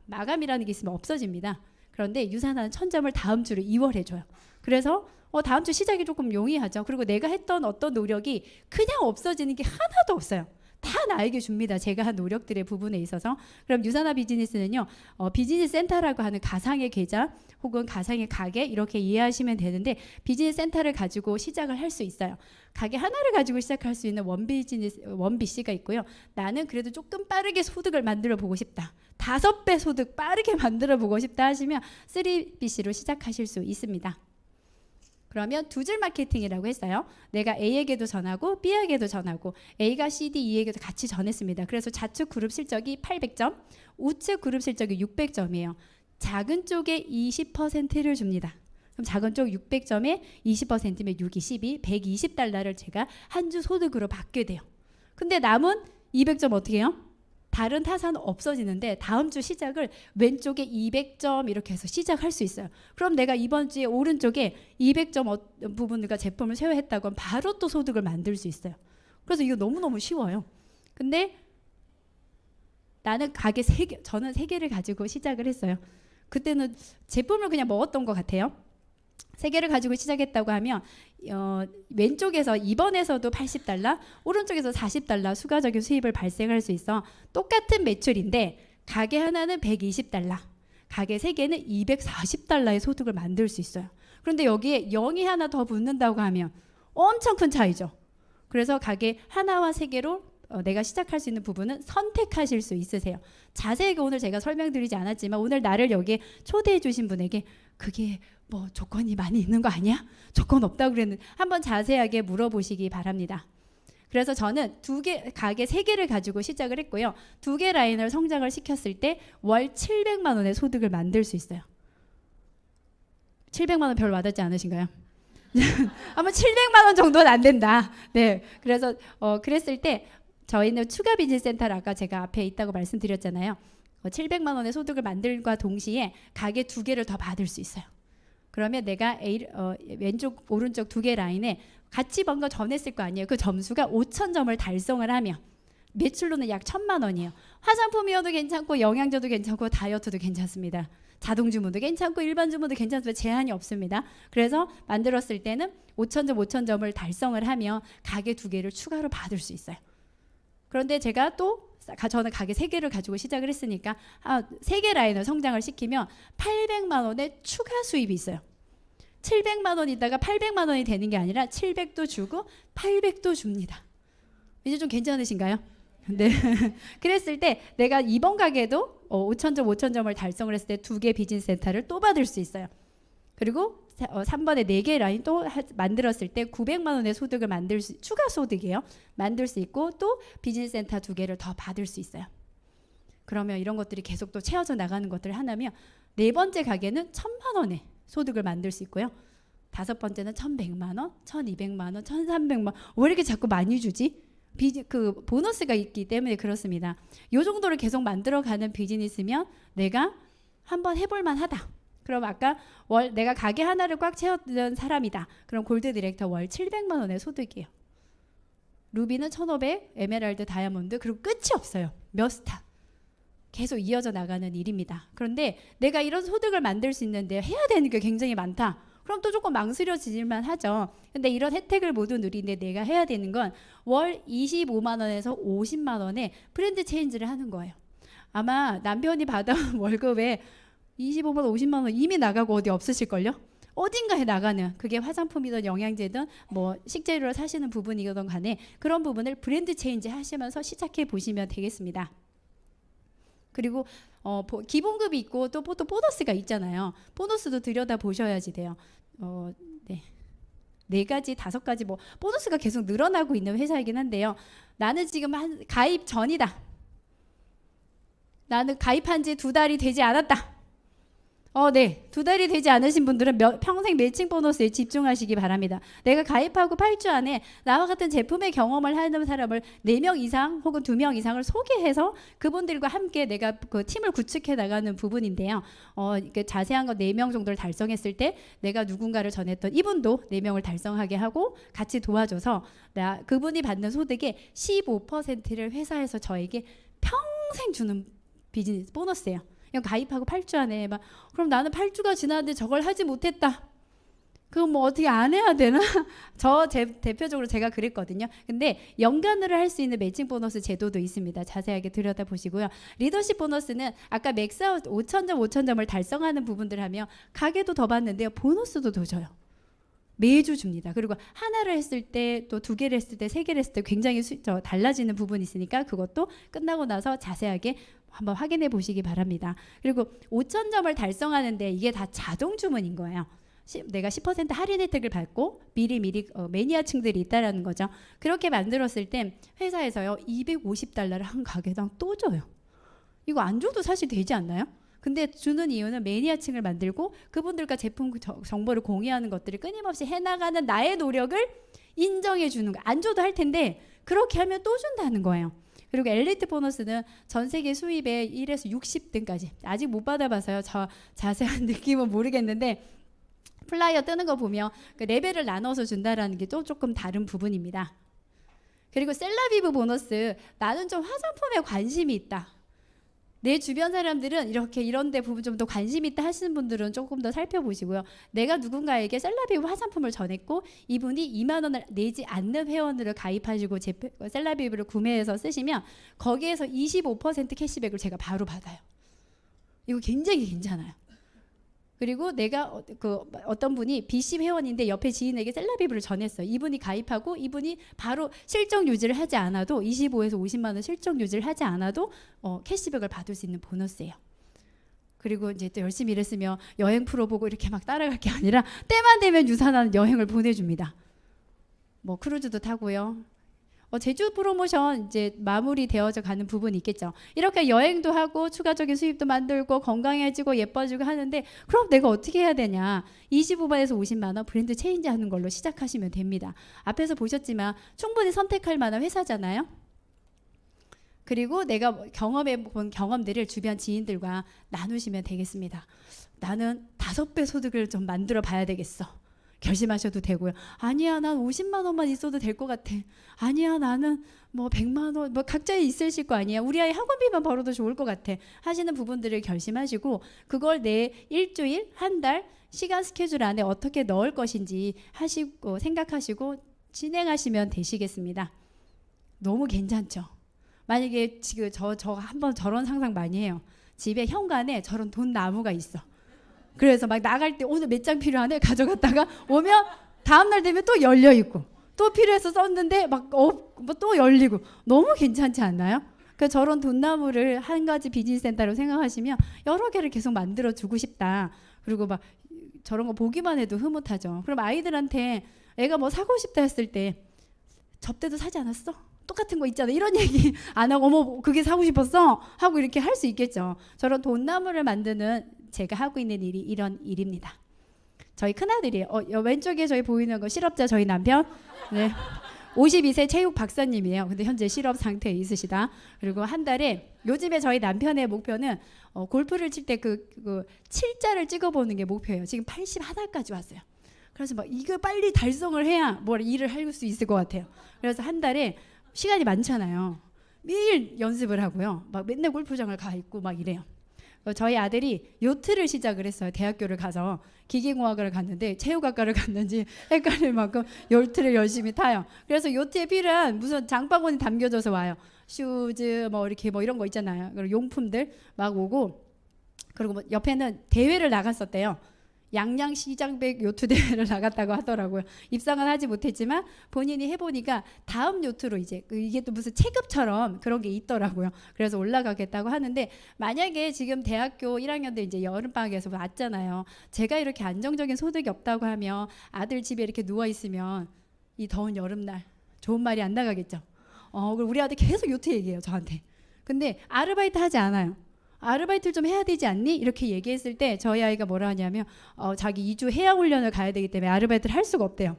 마감이라는 게 있으면 없어집니다. 그런데 유산화는 1000점을 다음 주로 2월에 줘요. 그래서 다음 주 시작이 조금 용이하죠. 그리고 내가 했던 어떤 노력이 그냥 없어지는 게 하나도 없어요. 다 나에게 줍니다. 제가 한 노력들의 부분에 있어서. 그럼 유산화 비즈니스는요. 비즈니스 센터라고 하는 가상의 계좌 혹은 가상의 가게 이렇게 이해하시면 되는데 비즈니스 센터를 가지고 시작을 할 수 있어요. 가게 하나를 가지고 시작할 수 있는 원비씨가 있고요. 나는 그래도 조금 빠르게 소득을 만들어 보고 싶다. 5배 소득 빠르게 만들어 보고 싶다 하시면 3BC로 시작하실 수 있습니다. 그러면 두 줄 마케팅이라고 했어요. 내가 A에게도 전하고 B에게도 전하고 A가 C, D, E에게도 같이 전했습니다. 그래서 좌측 그룹 실적이 800점, 우측 그룹 실적이 600점이에요. 작은 쪽에 20%를 줍니다. 그럼 작은 쪽 600점에 20%면 6, 12, $120를 제가 한 주 소득으로 받게 돼요. 근데 남은 200점 어떻게 해요? 다른 타사는 없어지는데 다음 주 시작을 왼쪽에 200점 이렇게 해서 시작할 수 있어요. 그럼 내가 이번 주에 오른쪽에 200점 부분과 제품을 쉐어했다고 하면 바로 또 소득을 만들 수 있어요. 그래서 이거 너무너무 쉬워요. 근데 나는 가게 3개, 저는 3개를 가지고 시작을 했어요. 그때는 제품을 그냥 먹었던 것 같아요. 세 개를 가지고 시작했다고 하면 왼쪽에서 2번에서도 80달러, 오른쪽에서 40달러 추가적인 수입을 발생할 수 있어. 똑같은 매출인데 가게 하나는 120달러, 가게 세 개는 240달러의 소득을 만들 수 있어요. 그런데 여기에 0이 하나 더 붙는다고 하면 엄청 큰 차이죠. 그래서 가게 하나와 세 개로 내가 시작할 수 있는 부분은 선택하실 수 있으세요. 자세하게 오늘 제가 설명드리지 않았지만 오늘 나를 여기에 초대해 주신 분에게 그게 뭐 조건이 많이 있는 거 아니야? 조건 없다고 그랬는데 한번 자세하게 물어보시기 바랍니다. 그래서 저는 가게 3개를 가지고 시작을 했고요. 2개 라인을 성장을 시켰을 때 월 700만 원의 소득을 만들 수 있어요. 700만 원 별로 와닿지 않으신가요? 아마 700만 원 정도는 안 된다. 네, 그래서 그랬을 때 저희는 추가 비즈니스 센터를 아까 제가 앞에 있다고 말씀드렸잖아요. 700만 원의 소득을 만들과 동시에 가게 2개를 더 받을 수 있어요. 그러면 내가 왼쪽 오른쪽 2개 라인에 같이 뭔가 전했을 거 아니에요. 그 점수가 5,000점을 달성을 하면 매출로는 약 1,000만 원이에요. 화장품이어도 괜찮고 영양제도 괜찮고 다이어트도 괜찮습니다. 자동 주문도 괜찮고 일반 주문도 괜찮습니다. 제한이 없습니다. 그래서 만들었을 때는 5,000점 5,000점을 달성을 하면 가게 2개를 추가로 받을 수 있어요. 그런데 제가 또 저는 가게 3개를 가지고 시작을 했으니까 3개 라인을 성장을 시키면 800만 원의 추가 수입이 있어요. 700만 원이다가 800만 원이 되는 게 아니라 700도 주고 800도 줍니다. 이제 좀 괜찮으신가요? 네. 그랬을 때 내가 이번 가게도 5,000점 5,000점을 달성을 했을 때 2개 비즈니스 센터를 또 받을 수 있어요. 그리고 3번에 4개 라인 또 만들었을 때 900만 원의 소득을 추가 소득이에요. 만들 수 있고 또 비즈니스 센터 2개를 더 받을 수 있어요. 그러면 이런 것들이 계속 또 채워져 나가는 것들을 하나면 4번째 가게는 1,000만 원의 소득을 만들 수 있고요. 5번째는 1,100만 원, 1,200만 원, 1,300만 원. 왜 이렇게 자꾸 많이 주지? 그 보너스가 있기 때문에 그렇습니다. 이 정도를 계속 만들어가는 비즈니스면 내가 한번 해볼만 하다. 그럼 아까 내가 가게 하나를 꽉 채웠던 사람이다. 그럼 골드 디렉터 월 700만 원의 소득이에요. 루비는 1,500, 에메랄드, 다이아몬드, 그리고 끝이 없어요. 몇 스타. 계속 이어져 나가는 일입니다. 그런데 내가 이런 소득을 만들 수 있는데 해야 되는 게 굉장히 많다. 그럼 또 조금 망설여지만 하죠. 근데 이런 혜택을 모두 누리는데 내가 해야 되는 건 월 25만 원에서 50만 원의 브랜드 체인지를 하는 거예요. 아마 남편이 받아온 월급에 25만 원, 50만 원 이미 나가고 어디 없으실걸요? 어딘가에 나가는, 그게 화장품이든 영양제든 뭐 식재료를 사시는 부분이든 간에 그런 부분을 브랜드 체인지 하시면서 시작해 보시면 되겠습니다. 그리고 기본급이 있고 또 보너스가 있잖아요. 보너스도 들여다 보셔야지 돼요. 네. 4가지, 5가지 뭐 보너스가 계속 늘어나고 있는 회사이긴 한데요. 나는 지금 가입 전이다. 나는 가입한 지 2달이 되지 않았다. 네. 2달이 되지 않으신 분들은 평생 매칭 보너스에 집중하시기 바랍니다. 내가 가입하고 8주 안에 나와 같은 제품의 경험을 하는 사람을 4명 이상 혹은 2명 이상을 소개해서 그분들과 함께 내가 그 팀을 구축해 나가는 부분인데요. 자세한 건 4명 정도를 달성했을 때 내가 누군가를 전했던 이분도 4명을 달성하게 하고 같이 도와줘서 그분이 받는 소득의 15%를 회사에서 저에게 평생 주는 비즈니스 보너스예요. 가입하고 8주 안에 그럼 나는 8주가 지났는데 저걸 하지 못했다. 그럼 뭐 어떻게 안 해야 되나? 대표적으로 제가 그랬거든요. 근데 연간으로 할 수 있는 매칭 보너스 제도도 있습니다. 자세하게 들여다보시고요. 리더십 보너스는 아까 맥스아웃 5,000점 5,000점을 달성하는 부분들 하면 가게도 더 받는데요. 보너스도 더 줘요. 매주 줍니다. 그리고 하나를 했을 때 또 2개를 했을 때 3개를 했을 때 굉장히 달라지는 부분이 있으니까 그것도 끝나고 나서 자세하게 한번 확인해 보시기 바랍니다. 그리고 5,000점을 달성하는데 이게 다 자동 주문인 거예요. 내가 10% 할인 혜택을 받고 미리 매니아층들이 있다라는 거죠. 그렇게 만들었을 때 회사에서요 250달러를 한 가게당 또 줘요. 이거 안 줘도 사실 되지 않나요? 근데 주는 이유는 매니아층을 만들고 그분들과 제품 정보를 공유하는 것들을 끊임없이 해나가는 나의 노력을 인정해 주는 거. 안 줘도 할 텐데 그렇게 하면 또 준다는 거예요. 그리고 엘리트 보너스는 전 세계 수입의 1에서 60등까지 아직 못 받아봐서요. 저 자세한 느낌은 모르겠는데 플라이어 뜨는 거 보면 그 레벨을 나눠서 준다라는 게 또 조금 다른 부분입니다. 그리고 셀라비브 보너스, 나는 좀 화장품에 관심이 있다. 내 주변 사람들은 이렇게 이런 데 부분 좀 더 관심 있다 하시는 분들은 조금 더 살펴보시고요. 내가 누군가에게 셀라비브 화장품을 전했고 이분이 2만 원을 내지 않는 회원으로 가입하시고 제 셀라비브를 구매해서 쓰시면 거기에서 25% 캐시백을 제가 바로 받아요. 이거 굉장히 괜찮아요. 그리고 내가 어떤 분이 BC 회원인데 옆에 지인에게 셀라비브를 전했어요. 이분이 가입하고 이분이 바로 실적 유지를 하지 않아도 25에서 50만 원 실적 유지를 하지 않아도 캐시백을 받을 수 있는 보너스예요. 그리고 이제 또 열심히 일했으면 여행 프로 보고 이렇게 막 따라갈 게 아니라 때만 되면 유산하는 여행을 보내줍니다. 뭐 크루즈도 타고요. 제주 프로모션 이제 마무리되어져 가는 부분이 있겠죠. 이렇게 여행도 하고 추가적인 수입도 만들고 건강해지고 예뻐지고 하는데 그럼 내가 어떻게 해야 되냐. 25만에서 50만 원 브랜드 체인지 하는 걸로 시작하시면 됩니다. 앞에서 보셨지만 충분히 선택할 만한 회사잖아요. 그리고 내가 경험해 본 경험들을 주변 지인들과 나누시면 되겠습니다. 나는 5배 소득을 좀 만들어 봐야 되겠어. 결심하셔도 되고요. 아니야, 난 50만 원만 있어도 될 것 같아. 아니야, 나는 뭐 100만 원, 뭐 각자 있으실 거 아니야. 우리 아이 학원비만 벌어도 좋을 것 같아. 하시는 부분들을 결심하시고 그걸 내 일주일, 한 달 시간 스케줄 안에 어떻게 넣을 것인지 하시고 생각하시고 진행하시면 되시겠습니다. 너무 괜찮죠? 만약에 지금 저 한번 저런 상상 많이 해요. 집에 현관에 저런 돈 나무가 있어. 그래서 막 나갈 때 오늘 몇 장 필요하네 가져갔다가 오면 다음날 되면 또 열려 있고 또 필요해서 썼는데 막 또 열리고 너무 괜찮지 않나요? 그러니까 저런 돈나무를 한 가지 비즈니스 센터로 생각하시면 여러 개를 계속 만들어 주고 싶다. 그리고 막 저런 거 보기만 해도 흐뭇하죠. 그럼 아이들한테 애가 뭐 사고 싶다 했을 때 접대도 사지 않았어? 똑같은 거 있잖아. 이런 얘기 안 하고 어머 그게 사고 싶었어? 하고 이렇게 할 수 있겠죠. 저런 돈나무를 만드는 제가 하고 있는 일이 이런 일입니다. 저희 큰아들이에요. 왼쪽에 저희 보이는 거 실업자 저희 남편. 네. 52세 체육 박사님이에요. 근데 현재 실업 상태에 있으시다. 그리고 한 달에 요즘에 저희 남편의 목표는 골프를 칠 때 그 7자를 찍어보는 게 목표예요. 지금 81까지 왔어요. 그래서 막 이거 빨리 달성을 해야 뭘 일을 할 수 있을 것 같아요. 그래서 한 달에 시간이 많잖아요. 매일 연습을 하고요. 막 맨날 골프장을 가 있고 막 이래요. 저희 아들이 요트를 시작을 했어요. 대학교를 가서 기계공학을 갔는데 체육학과를 갔는지 헷갈릴 만큼 요트를 열심히 타요. 그래서 요트에 필요한 무슨 장바구니 담겨져서 와요. 슈즈 뭐 이렇게 뭐 이런 거 있잖아요. 그리고 용품들 막 오고 그리고 뭐 옆에는 대회를 나갔었대요. 양양시장백 요트 대회를 나갔다고 하더라고요. 입상은 하지 못했지만 본인이 해보니까 다음 요트로 이제 이게 또 무슨 체급처럼 그런 게 있더라고요. 그래서 올라가겠다고 하는데 만약에 지금 대학교 1학년들 이제 여름방학에서 왔잖아요. 제가 이렇게 안정적인 소득이 없다고 하면 아들 집에 이렇게 누워 있으면 이 더운 여름날 좋은 말이 안 나가겠죠. 그리고 우리 아들 계속 요트 얘기해요 저한테. 근데 아르바이트 하지 않아요. 아르바이트를 좀 해야 되지 않니? 이렇게 얘기했을 때 저희 아이가 뭐라 하냐면 자기 2주 해양훈련을 가야 되기 때문에 아르바이트를 할 수가 없대요.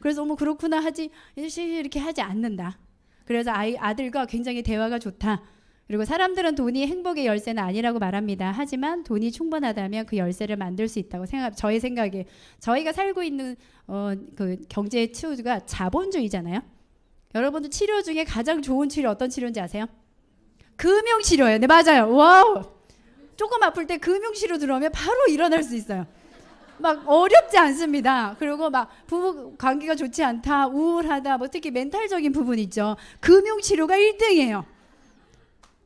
그래서 그렇구나 하지 이렇게 하지 않는다. 그래서 아들과 굉장히 대화가 좋다. 그리고 사람들은 돈이 행복의 열쇠는 아니라고 말합니다. 하지만 돈이 충분하다면 그 열쇠를 만들 수 있다고 저의 생각에 저희가 살고 있는 그 경제 치유가 자본주의잖아요. 여러분들 치료 중에 가장 좋은 치료 어떤 치료인지 아세요? 금융치료예요. 네 맞아요. 와우. 조금 아플 때 금융치료 들어오면 바로 일어날 수 있어요. 막 어렵지 않습니다. 그리고 막 부부 관계가 좋지 않다, 우울하다, 뭐 특히 멘탈적인 부분 있죠. 금융치료가 1등이에요.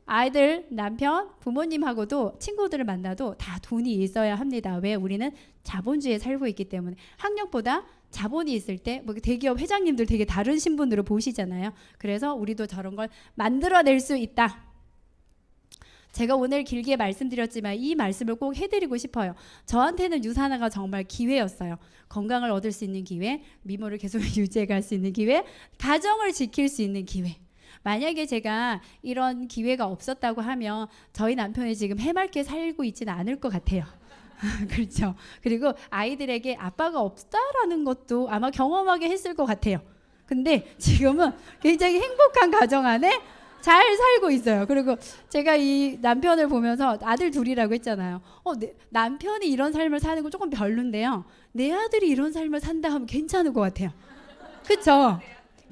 아이들, 남편, 부모님하고도 친구들을 만나도 다 돈이 있어야 합니다. 왜? 우리는 자본주의에 살고 있기 때문에. 학력보다 자본이 있을 때 뭐 대기업 회장님들 되게 다른 신분으로 보시잖아요. 그래서 우리도 저런 걸 만들어낼 수 있다. 제가 오늘 길게 말씀드렸지만 이 말씀을 꼭 해드리고 싶어요. 저한테는 유산화가 정말 기회였어요. 건강을 얻을 수 있는 기회, 미모를 계속 유지해 갈 수 있는 기회, 가정을 지킬 수 있는 기회. 만약에 제가 이런 기회가 없었다고 하면 저희 남편이 지금 해맑게 살고 있지는 않을 것 같아요. 그렇죠. 그리고 아이들에게 아빠가 없다라는 것도 아마 경험하게 했을 것 같아요. 근데 지금은 굉장히 행복한 가정 안에 잘 살고 있어요. 그리고 제가 이 남편을 보면서 아들 둘이라고 했잖아요. 남편이 이런 삶을 사는 건 조금 별론데요. 내 아들이 이런 삶을 산다 하면 괜찮을 것 같아요. 그렇죠?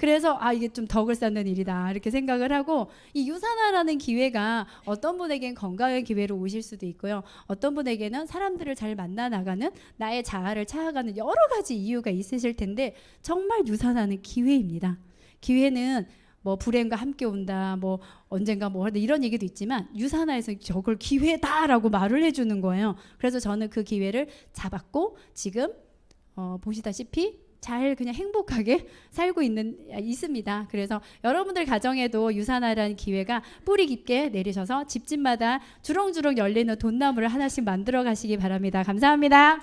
그래서 이게 좀 덕을 쌓는 일이다 이렇게 생각을 하고, 이 유산화라는 기회가 어떤 분에겐 건강의 기회로 오실 수도 있고요. 어떤 분에게는 사람들을 잘 만나 나가는 나의 자아를 찾아가는 여러 가지 이유가 있으실 텐데 정말 유산화는 기회입니다. 기회는 뭐 불행과 함께 온다, 뭐 언젠가 뭐 이런 얘기도 있지만 유산화에서 저걸 기회다라고 말을 해주는 거예요. 그래서 저는 그 기회를 잡았고 지금 보시다시피 잘 그냥 행복하게 살고 있습니다. 그래서 여러분들 가정에도 유산화라는 기회가 뿌리 깊게 내리셔서 집집마다 주렁주렁 열리는 돈나무를 하나씩 만들어 가시기 바랍니다. 감사합니다.